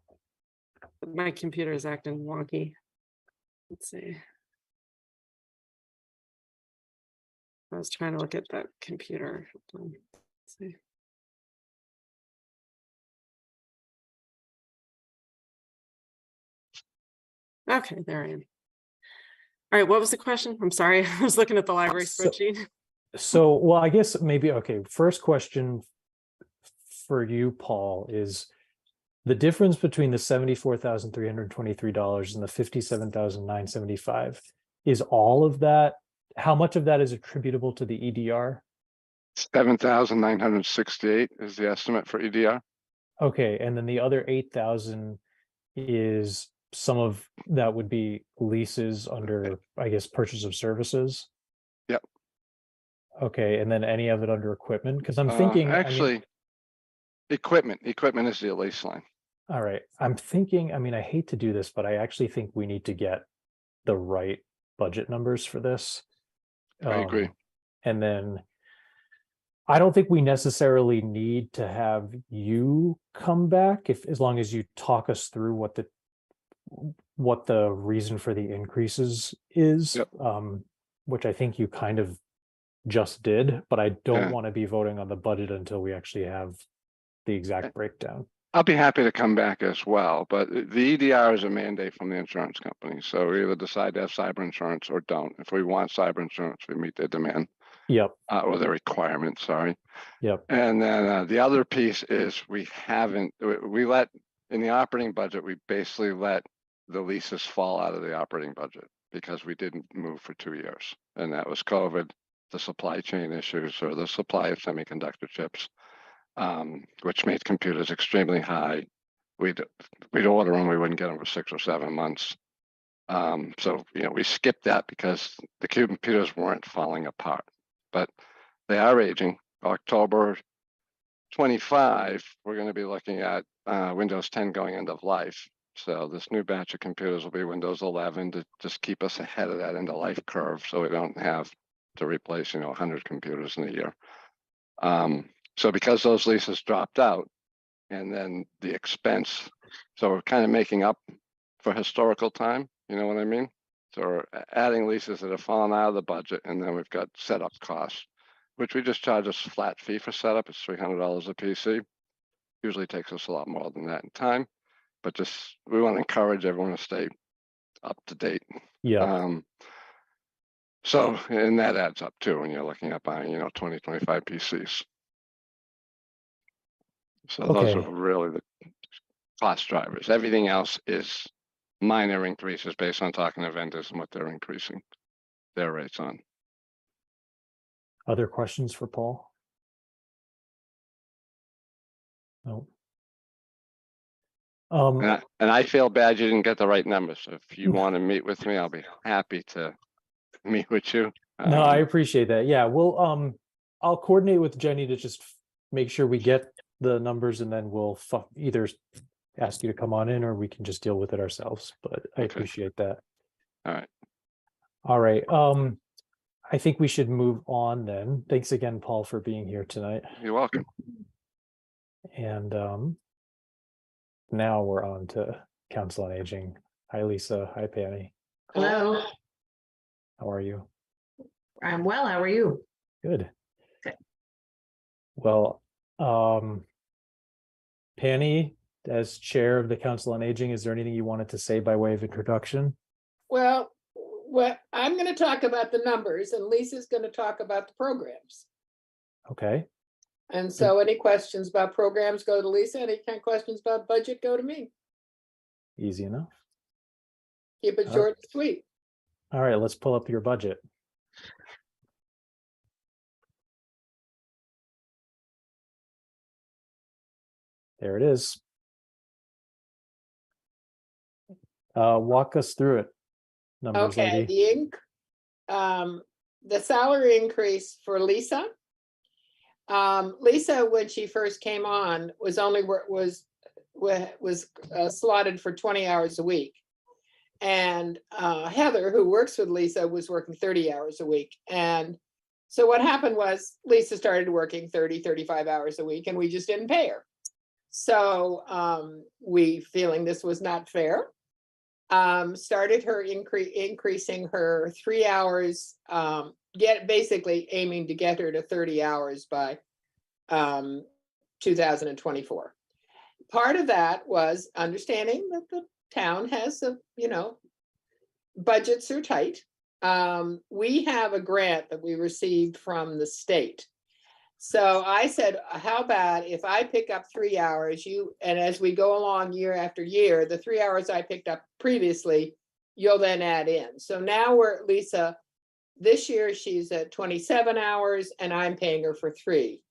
My computer is acting wonky. Let's see. I was trying to look at that computer. Let's see. Okay, there I am. All right, what was the question? I'm sorry, I was looking at the library spreadsheet. So, well, I guess maybe, okay, first question for you, Paul, is the difference between the $74,323 and the $57,975, is all of that, how much of that is attributable to the EDR? 7,968 is the estimate for EDR. Okay, and then the other 8,000 is some of that would be leases under, I guess, purchase of services. Yep. Okay, and then any of it under equipment? Because I'm thinking, actually, equipment is the lease line. All right, I'm thinking, I hate to do this, but I actually think we need to get the right budget numbers for this. I agree. And then I don't think we necessarily need to have you come back as long as you talk us through what the reason for the increases is. Yep. Which I think you kind of just did, but I don't want to be voting on the budget until we actually have the exact breakdown. I'll be happy to come back as well, but the EDR is a mandate from the insurance company. So we either decide to have cyber insurance or don't. If we want cyber insurance, we meet their demand. Yep, or the requirement, sorry. yep. And then the other piece is we let, in the operating budget, we basically let the leases fall out of the operating budget because we didn't move for 2 years. And that was COVID, the supply chain issues, or the supply of semiconductor chips, which made computers extremely high. We'd order them, we wouldn't get them for 6 or 7 months. So, we skipped that because the computers weren't falling apart, but they are aging. October 25, we're going to be looking at Windows 10 going end of life. So this new batch of computers will be Windows 11 to just keep us ahead of that end of life curve, so we don't have to replace 100 computers in a year. So because those leases dropped out, and then the expense, so we're kind of making up for historical time, you know what I mean? So we're adding leases that have fallen out of the budget, and then we've got setup costs, which we just charge a flat fee for setup. It's $300 a PC. Usually takes us a lot more than that in time, but just we want to encourage everyone to stay up to date. Yeah, So, and that adds up too when you're looking at buying, 20, 25 PCs. So those Okay. are really the cost drivers. Everything else is minor increases based on talking to vendors and what they're increasing their rates on. Other questions for Paul? No. And I feel bad you didn't get the right number. So if you want to meet with me, I'll be happy to meet with you. No, I appreciate that. Yeah, we'll I'll coordinate with Jenny to just make sure we get the numbers, and then we'll either ask you to come on in, or we can just deal with it ourselves. But I Okay. appreciate that. All right. All right. I think we should move on then. Thanks again, Paul, for being here tonight. You're welcome. And now we're on to Council on Aging. Hi, Lisa. Hi, Penny. Hello, How are you? I'm well. How are you? Good. Good. Well, Penny, as chair of the Council on Aging, is there anything you wanted to say by way of introduction? Well, I'm going to talk about the numbers, and Lisa's going to talk about the programs. Okay. And so any questions about programs, go to Lisa. Any kind of questions about budget, go to me. Easy enough. Keep it All short and sweet. All right, let's pull up your budget. There it is. Walk us through it. Numbers Okay, lady. the salary increase for Lisa. Lisa, when she first came on, was slotted for 20 hours a week. And Heather, who works with Lisa, was working 30 hours a week. And so what happened was Lisa started working 30, 35 hours a week, and we just didn't pay her. So we, feeling this was not fair, started her increasing her 3 hours, basically aiming to get her to 30 hours by 2024. Part of that was understanding that the town has budgets are tight. We have a grant that we received from the state. So I said, how about if I pick up 3 hours, and as we go along year after year, the 3 hours I picked up previously, you'll then add in. So now we're at Lisa, this year she's at 27 hours and I'm paying her for 3.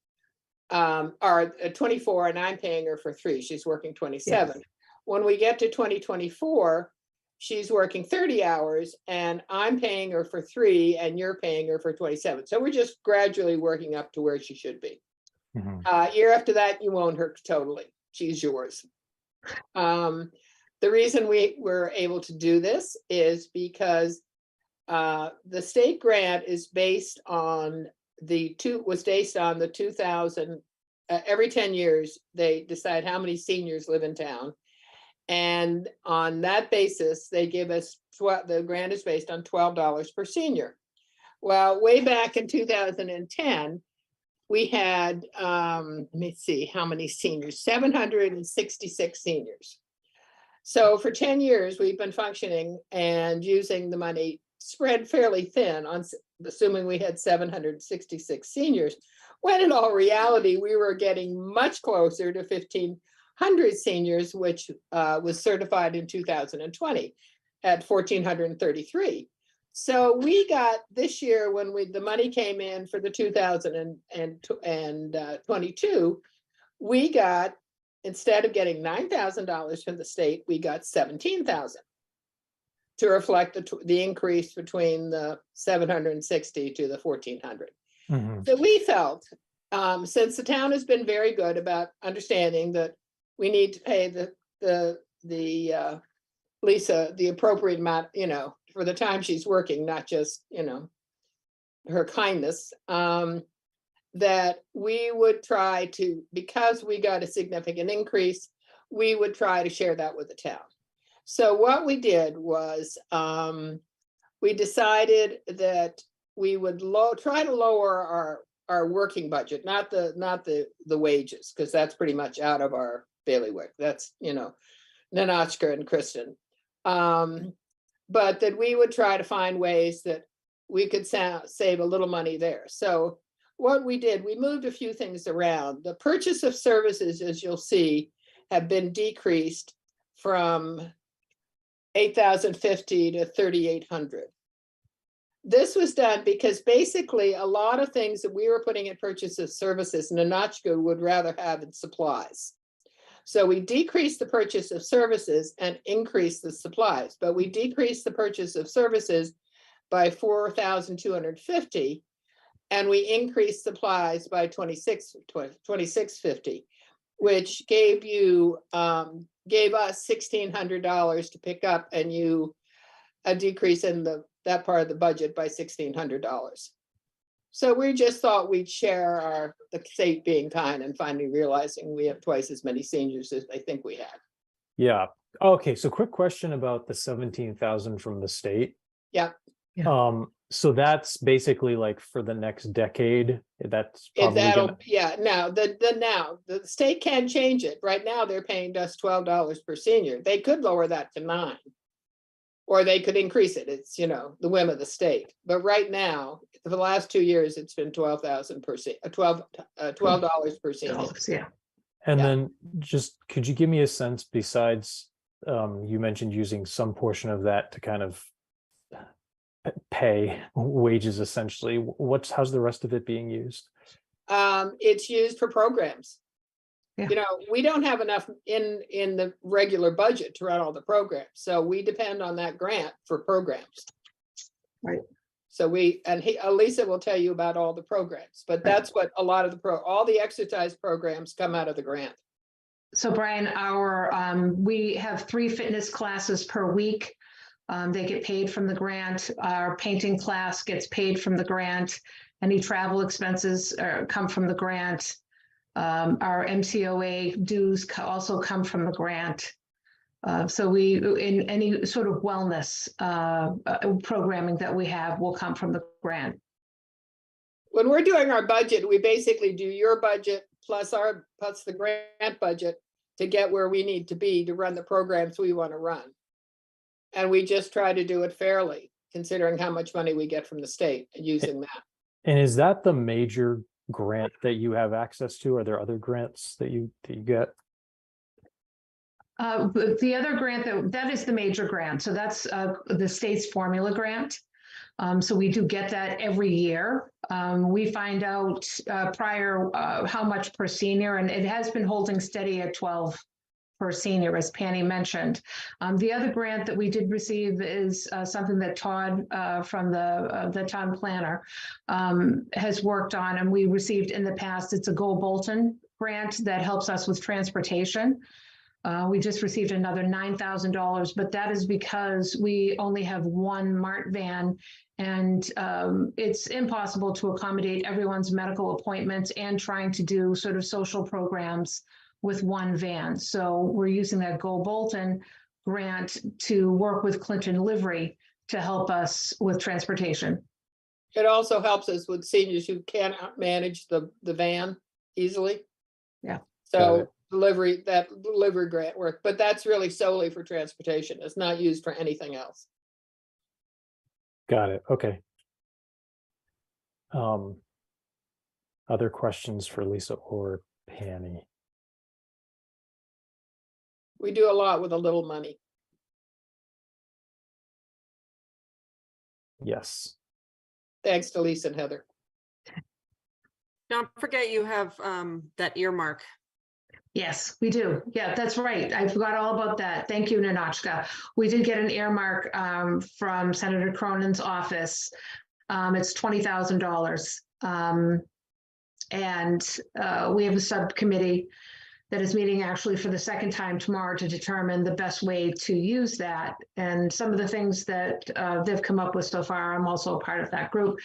Or 24 and I'm paying her for 3. She's working 27. Yes. When we get to 2024, she's working 30 hours and I'm paying her for 3 and you're paying her for 27. So we're just gradually working up to where she should be. Mm-hmm. Year after that, you own her totally. She's yours. The reason we were able to do this is because the state grant is based on the 2000, every 10 years, they decide how many seniors live in town. And on that basis, they give us, the grant is based on $12 per senior. Well, way back in 2010, we had, let me see how many seniors, 766 seniors. So for 10 years, we've been functioning and using the money spread fairly thin on assuming we had 766 seniors, when in all reality, we were getting much closer to 1,500 seniors, which was certified in 2020 at 1,433. So we got this year, when the money came in for the 2022, we got, instead of getting $9,000 from the state, we got 17,000 to reflect the increase between the 760 to the 1,400. So we felt, since the town has been very good about understanding that we need to pay Lisa the appropriate amount, for the time she's working, not just, her kindness, that we would try to, because we got a significant increase, we would try to share that with the town. So what we did was, we decided that we would try to lower our working budget, not the wages, because that's pretty much out of our bailiwick. That's, Nanochka and Kristen. But that we would try to find ways that we could save a little money there. So what we did, we moved a few things around. The purchase of services, as you'll see, have been decreased from 8,050 to 3,800. This was done because basically a lot of things that we were putting in purchase of services, Nanochka would rather have in supplies. So we decreased the purchase of services and increased the supplies, but we decreased the purchase of services by 4,250, and we increased supplies by 2,650, which gave us $1,600 to pick up, and a decrease in that part of the budget by $1,600. So we just thought we'd share the state being kind and finally realizing we have twice as many seniors as they think we have. Yeah. Okay. So quick question about the 17,000 from the state. Yeah. So that's basically like for the next decade. That's probably the state can change it. Right now, they're paying us $12 per senior. They could lower that to $9. Or they could increase it. It's, the whim of the state. But right now, for the last 2 years, it's been $12,000 per $12 per senior. Yeah. And then just, could you give me a sense, besides, you mentioned using some portion of that to kind of pay wages, essentially. How's the rest of it being used? It's used for programs. Yeah. We don't have enough in the regular budget to run all the programs. So we depend on that grant for programs. Right. So Lisa will tell you about all the programs, but that's what a lot of all the exercise programs come out of the grant. So Brian, we have 3 fitness classes per week. They get paid from the grant. Our painting class gets paid from the grant. Any travel expenses come from the grant. Our MCOA dues also come from the grant. So in any sort of wellness programming that we have will come from the grant. When we're doing our budget, we basically do your budget plus the grant budget to get where we need to be to run the programs we want to run. And we just try to do it fairly, considering how much money we get from the state and using that. And is that the major grant that you have access to? Are there other grants that you get? The other grant that is the major grant. So that's the state's formula grant. So we do get that every year. We find out prior how much per senior, and it has been holding steady at 12 per senior, as Penny mentioned. The other grant that we did receive is something that Todd from the town planner has worked on, and we received in the past. It's a Go Bolton grant that helps us with transportation. We just received another $9,000, but that is because we only have one MART van, and it's impossible to accommodate everyone's medical appointments and trying to do sort of social programs with one van. So we're using that Go Bolton grant to work with Clinton Livery to help us with transportation. It also helps us with seniors who cannot manage the van easily. Yeah. So delivery grant work, but that's really solely for transportation. It's not used for anything else. Got it. Okay. Other questions for Lisa or Penny? We do a lot with a little money. Yes. Thanks to Lisa and Heather. Don't forget you have that earmark. Yes, we do. Yeah, that's right. I forgot all about that. Thank you, Ninochka. We did get an earmark from Senator Cronin's office. It's $20,000. And we have a subcommittee that is meeting actually for the second time tomorrow to determine the best way to use that. And some of the things that they've come up with so far, I'm also a part of that group.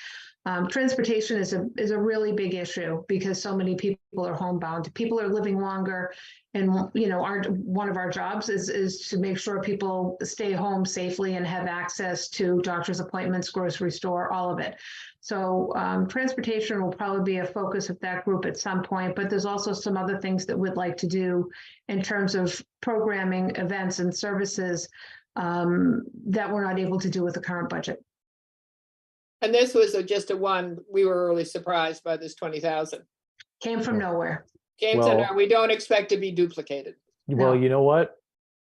Transportation is a really big issue because so many people are homebound. People are living longer, and one of our jobs is to make sure people stay home safely and have access to doctor's appointments, grocery store, all of it. So transportation will probably be a focus of that group at some point, but there's also some other things that we'd like to do in terms of programming, events, and services that we're not able to do with the current budget. And this was just a one, we were really surprised by this 20,000. Came from nowhere. We don't expect to be duplicated. Well, you know what?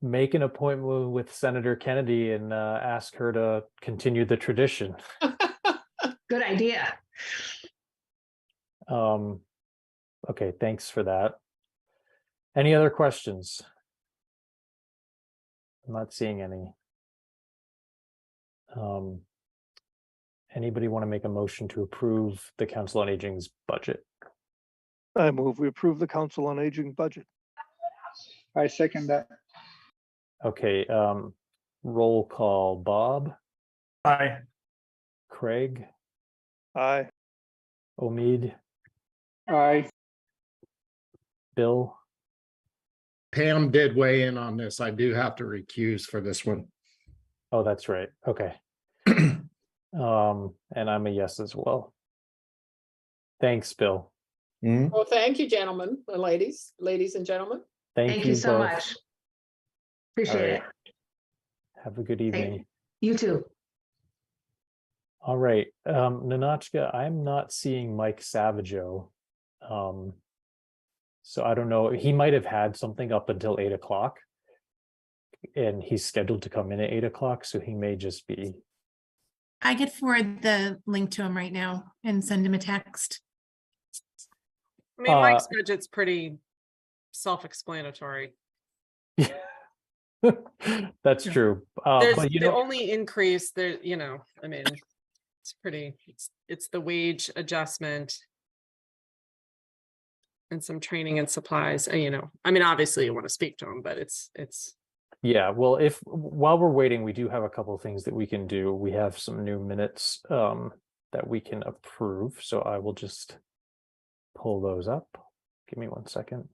Make an appointment with Senator Kennedy and ask her to continue the tradition. Good idea. Okay, thanks for that. Any other questions? I'm not seeing any. Anybody want to make a motion to approve the Council on Aging's budget? I move we approve the Council on Aging budget. I second that. Okay, roll call. Bob, Aye. Craig, Aye. Omid, Aye. Bill, Pam did weigh in on this. I do have to recuse for this one. oh, that's right. Okay. And I'm a yes as well. Thanks, Bill. Well, thank you, gentlemen and ladies and gentlemen. Thank you so both. much. Appreciate All it. right. Have a good evening. You too. All right, Ninochka, I'm not seeing Mike Savageau. So I don't know, he might have had something up until 8 o'clock. And he's scheduled to come in at 8 o'clock, so he may just be. I could forward the link to him right now and send him a text. I mean, Mike's budget's pretty self-explanatory. That's true. There's But the only increase there, I mean, it's pretty, it's the wage adjustment and some training and supplies, I mean, obviously you want to speak to him, but it's. Yeah, well, while we're waiting, we do have a couple of things that we can do. We have some new minutes that we can approve, so I will just pull those up. Give me 1 second.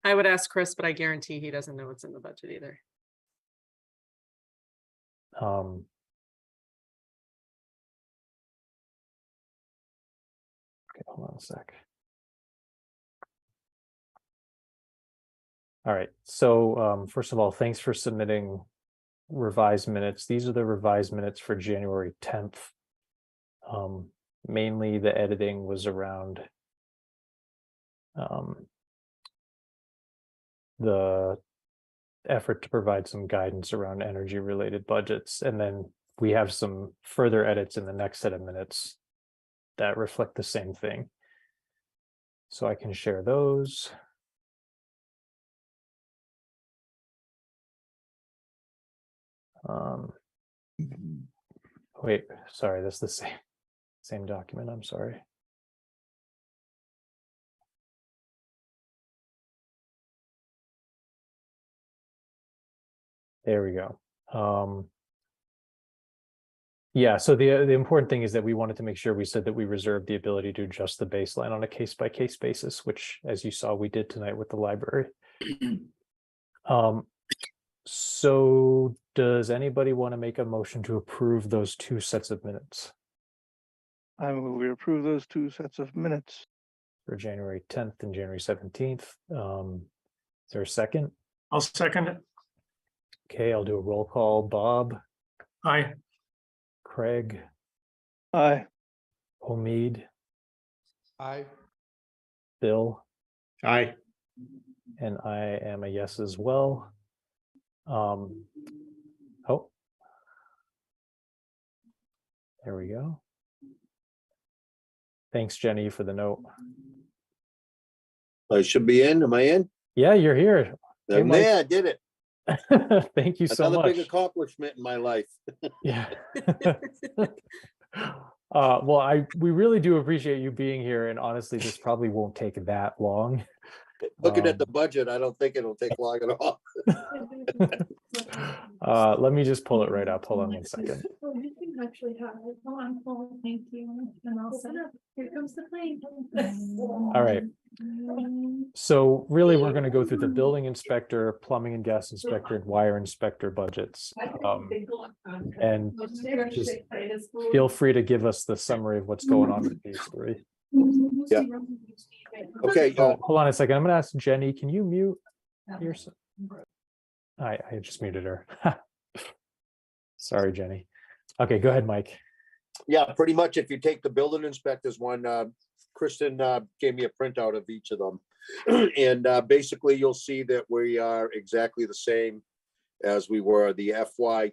I would ask Chris, but I guarantee he doesn't know what's in the budget either. Okay, hold on a sec. All right, so first of all, thanks for submitting revised minutes. These are the revised minutes for January 10th. Mainly the editing was around the effort to provide some guidance around energy related budgets. And then we have some further edits in the next set of minutes that reflect the same thing. So I can share those. Wait, sorry, that's the same document. I'm sorry. There we go. Yeah, so the important thing is that we wanted to make sure we said that we reserve the ability to adjust the baseline on a case-by-case basis, which, as you saw, we did tonight with the library. So does anybody want to make a motion to approve those two sets of minutes I move we approve those two sets of minutes. for January 10th and January 17th? Is there a second? I'll second it. Okay, I'll do a roll call. Bob, Aye. Craig, Aye. Omid, Aye. Bill, Aye. and I am a yes as well. Oh. There we go. Thanks, Jenny, for the note. I should be in. Am I in? Yeah, you're here. Hey, I'm Mike. there. I did it. Thank you so Another much. big accomplishment in my life. Yeah. Well, we really do appreciate you being here, and honestly, this probably won't take that long. Looking at the budget, I don't think it'll take long at all. Let me just pull it right up. Hold on one second. Actually have it. Oh, I'm full. Thank you. And I'll set up. Here comes the plane. All right. So really, we're going to go through the building inspector, plumbing and gas inspector, and wire inspector budgets. And just feel free to give us the summary of what's going on with these three. Yeah. Okay. Hold on a second. I'm going to ask Jenny, can you mute yourself? I just muted her. Sorry, Jenny. Okay, go ahead, Mike. Yeah, pretty much if you take the building inspectors one, Kristen gave me a printout of each of them. And basically you'll see that we are exactly the same as we were the FY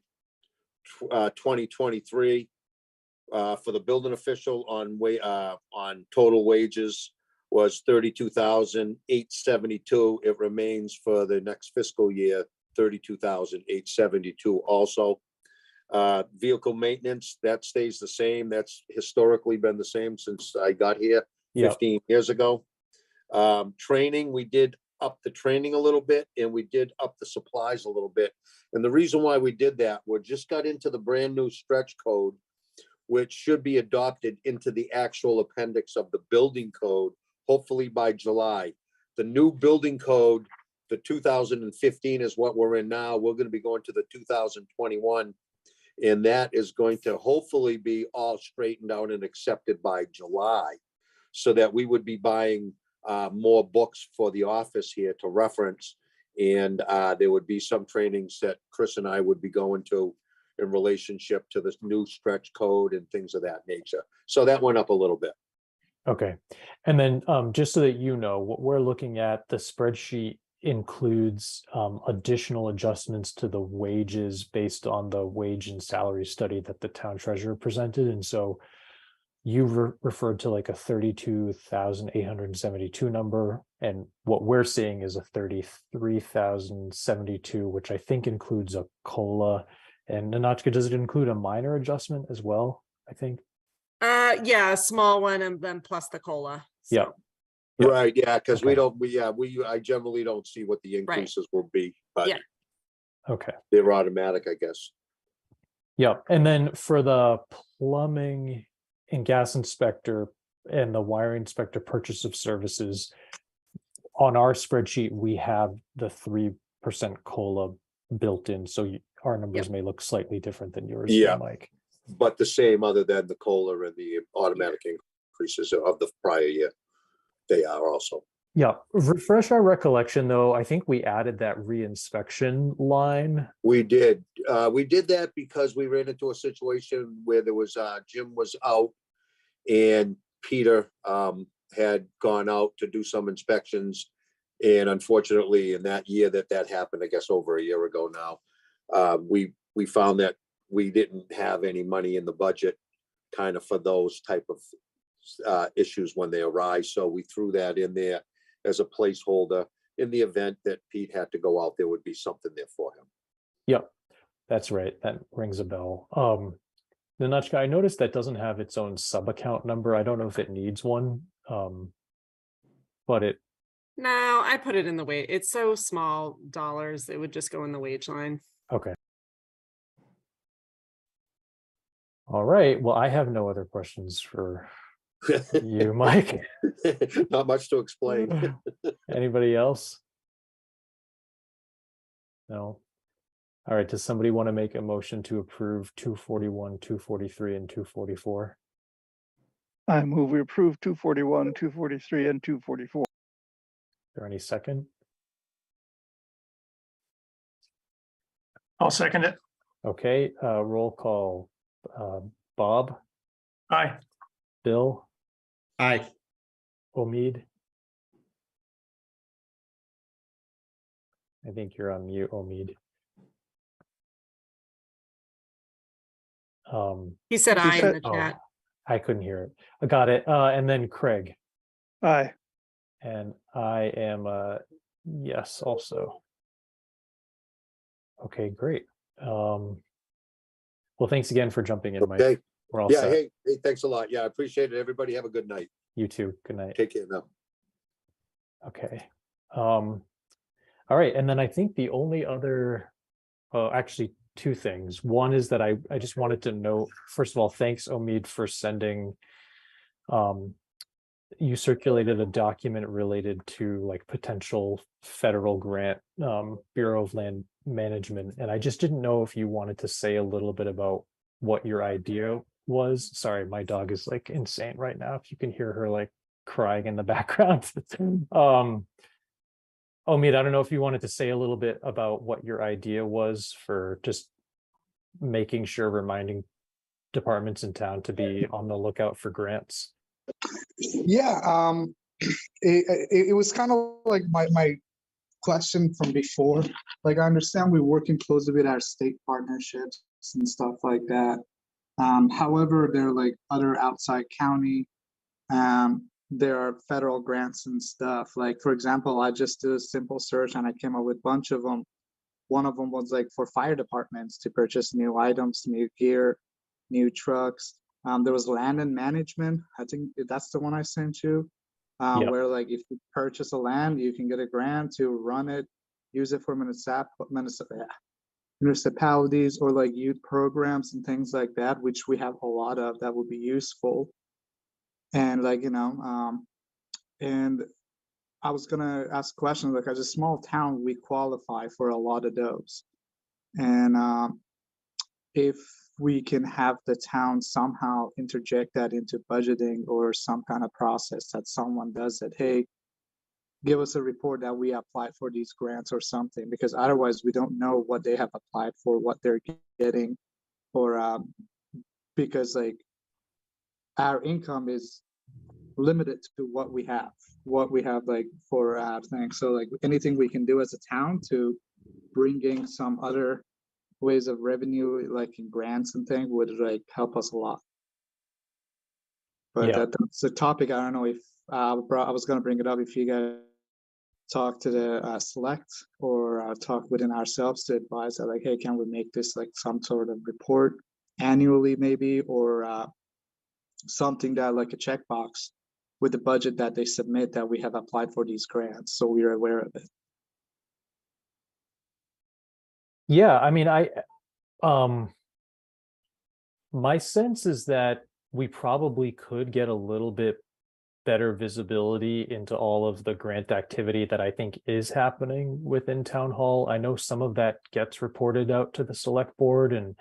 2023 for the building official on total wages was 32,872. It remains for the next fiscal year 32,872 also. Vehicle maintenance, that stays the same. That's historically been the same since I got here 15 years ago. Training, we did up the training a little bit and we did up the supplies a little bit. And the reason why we did that, we just got into the brand new stretch code, which should be adopted into the actual appendix of the building code, hopefully by July. The new building code, the 2015 is what we're in now. We're going to be going to the 2021. And that is going to hopefully be all straightened out and accepted by July, so that we would be buying more books for the office here to reference. And there would be some trainings that Chris and I would be going to in relationship to this new stretch code and things of that nature. So that went up a little bit. Okay. And then just so that you know, what we're looking at, the spreadsheet includes additional adjustments to the wages based on the wage and salary study that the town treasurer presented. And so you referred to like a 32,872 number, and what we're seeing is a 33,072, which I think includes a COLA. And Nanachka, does it include a minor adjustment as well, I think? Yeah, a small one, and then plus the COLA. Yeah. Right, yeah, because I generally don't see what the increases will be, but Yeah. Okay. they're automatic, I guess. Yeah. And then for the plumbing and gas inspector and the wiring inspector purchase of services, on our spreadsheet, we have the 3% COLA built in. So our numbers may look slightly different than yours, Yeah. Mike. But the same, other than the COLA and the automatic increases of the prior year. They are also. Yeah. Refresh our recollection, though. I think we added that reinspection line. We did. We did that because we ran into a situation where there was Jim was out and Peter had gone out to do some inspections. And unfortunately, in that year that happened, I guess over a year ago now, we found that we didn't have any money in the budget kind of for those type of issues when they arise. So we threw that in there as a placeholder in the event that Pete had to go out, there would be something there for him. Yep, that's right. That rings a bell. Nanachka, I noticed that doesn't have its own sub-account number. I don't know if it needs one, but it. No, I put it in the wage. It's so small dollars, it would just go in the wage line. Okay. All right. Well, I have no other questions for you, Mike. Not much to explain. Anybody else? No. All right. Does somebody want to make a motion to approve 241, 243, and 244? I move we approve 241, 243, and 244. Is there any second? I'll second it. Okay, roll call. Bob, Aye. Bill, Aye. Omid. I think you're on mute, Omid. He said aye in the Oh, chat. I couldn't hear it. I got it. And then Craig, Aye. and I am yes also. Okay, great. Well, thanks again for jumping in, Mike. Okay. We're all Yeah, set. hey, thanks a lot. Yeah, I appreciate it. Everybody have a good night. You too. Good night. Take care now. Okay. All right. And then I think the only other, actually two things. One is that I just wanted to note, first of all, thanks Omid for sending, you circulated a document related to like potential federal grant, Bureau of Land Management. And I just didn't know if you wanted to say a little bit about what your idea was. Sorry, my dog is like insane right now. If you can hear her like crying in the background. Omid, I don't know if you wanted to say a little bit about what your idea was for just making sure, reminding departments in town to be on the lookout for grants. Yeah, it was kind of like my question from before. Like, I understand we're working closely with our state partnerships and stuff like that. However, there are like other outside county, there are federal grants and stuff. Like, for example, I just did a simple search and I came up with a bunch of them. One of them was like for fire departments to purchase new items, new gear, new trucks. There was land and management. I think that's the one I sent you, Yep. where like if you purchase a land, you can get a grant to run it, use it for municipalities or like youth programs and things like that, which we have a lot of that would be useful. And like, and I was gonna ask questions like, as a small town, we qualify for a lot of those. And if we can have the town somehow interject that into budgeting or some kind of process that someone does it, hey, give us a report that we applied for these grants or something, because otherwise we don't know what they have applied for, what they're getting, or because like our income is limited to what we have like for things. So like anything we can do as a town to bring in some other ways of revenue, like in grants and things, would like help us a lot. But Yeah. that's a topic. I don't know if I was going to bring it up if you guys talk to the select or talk within ourselves to advise that like, hey, can we make this like some sort of report annually maybe, or something that like a checkbox with the budget that they submit that we have applied for these grants, so we're aware of it. Yeah, I mean, my sense is that we probably could get a little bit better visibility into all of the grant activity that I think is happening within town hall. I know some of that gets reported out to the select board and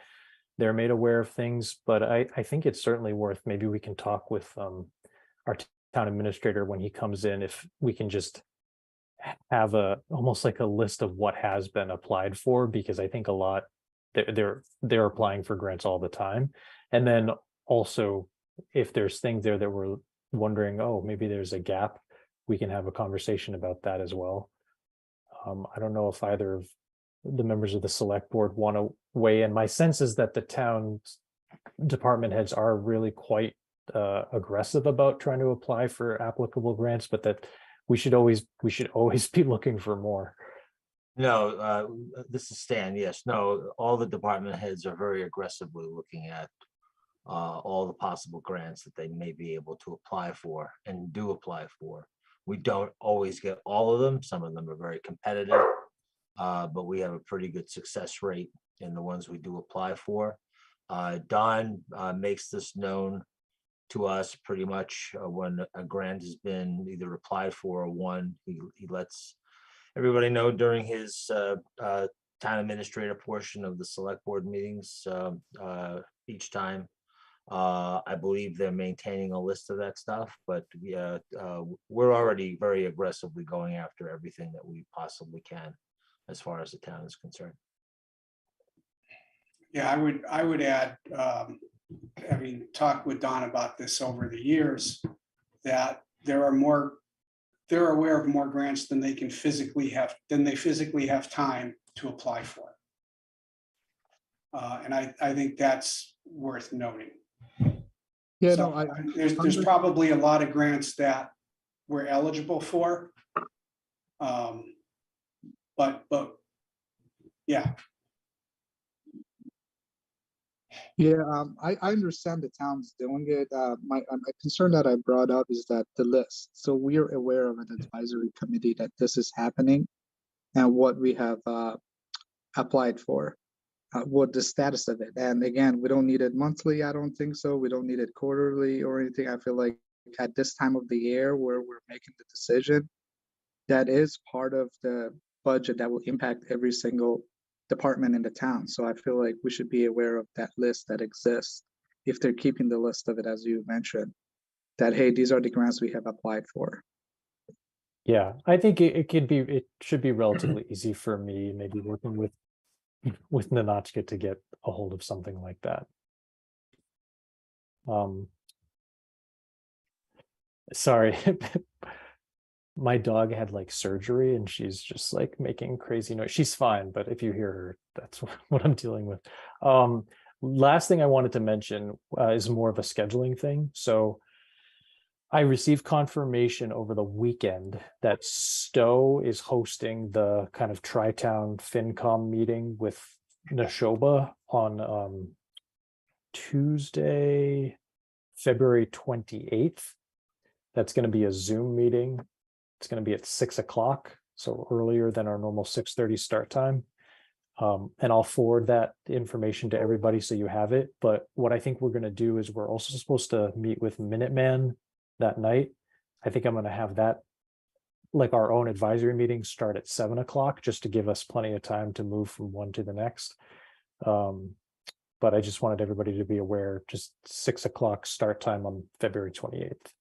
they're made aware of things, but I think it's certainly worth, maybe we can talk with our town administrator when he comes in, if we can just have almost like a list of what has been applied for, because I think a lot they're applying for grants all the time. And then also if there's things there that we're wondering, oh, maybe there's a gap, we can have a conversation about that as well. I don't know if either of the members of the select board want to weigh in. My sense is that the town's department heads are really quite aggressive about trying to apply for applicable grants, but that we should always be looking for more. No, this is Stan. Yes, no, all the department heads are very aggressively looking at all the possible grants that they may be able to apply for and do apply for. We don't always get all of them. Some of them are very competitive, but we have a pretty good success rate in the ones we do apply for. Don makes this known to us pretty much when a grant has been either applied for or won. He lets everybody know during his town administrator portion of the select board meetings each time. I believe they're maintaining a list of that stuff, but yeah, we're already very aggressively going after everything that we possibly can as far as the town is concerned. Yeah, I would add, having talked with Don about this over the years, that they're aware of more grants than they physically have time to apply for. And I think that's worth noting. Yeah, So, no, there's probably a lot of grants that we're eligible for. But yeah. Yeah, I understand the town's doing it. My concern that I brought up is that the list. So we are aware of an advisory committee that this is happening and what we have applied for, what the status of it. And again, we don't need it monthly. I don't think so. We don't need it quarterly or anything. I feel like at this time of the year where we're making the decision, that is part of the budget that will impact every single department in the town. So I feel like we should be aware of that list that exists. If they're keeping the list of it, as you mentioned, that, hey, these are the grants we have applied for. Yeah, I think it should be relatively easy for me, maybe working with Nanachka to get a hold of something like that. Sorry. My dog had like surgery and she's just like making crazy noise. She's fine, but if you hear her, that's what I'm dealing with. Last thing I wanted to mention is more of a scheduling thing. So I received confirmation over the weekend that Stowe is hosting the kind of Tri-Town FinCom meeting with Neshoba on Tuesday, February 28th. That's going to be a Zoom meeting. It's going to be at 6 o'clock, so earlier than our normal 6:30 start time. And I'll forward that information to everybody so you have it. But what I think we're going to do is we're also supposed to meet with Minuteman that night. I think I'm going to have that, like our own advisory meeting, start at 7 o'clock, just to give us plenty of time to move from one to the next. But I just wanted everybody to be aware, just 6 o'clock start time on February 28th.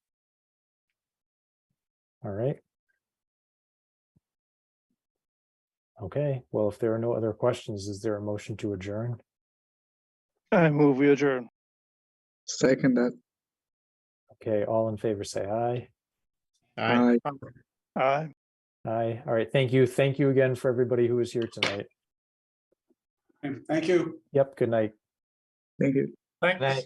All right. Okay, well, if there are no other questions, is there a motion to adjourn? I move we adjourn. Second that. Okay, all in favor, say aye. Aye. Aye. Aye. All right, thank you. Thank you again for everybody who was here tonight. Thank you. Yep, good night. Thank you. Thanks. Night.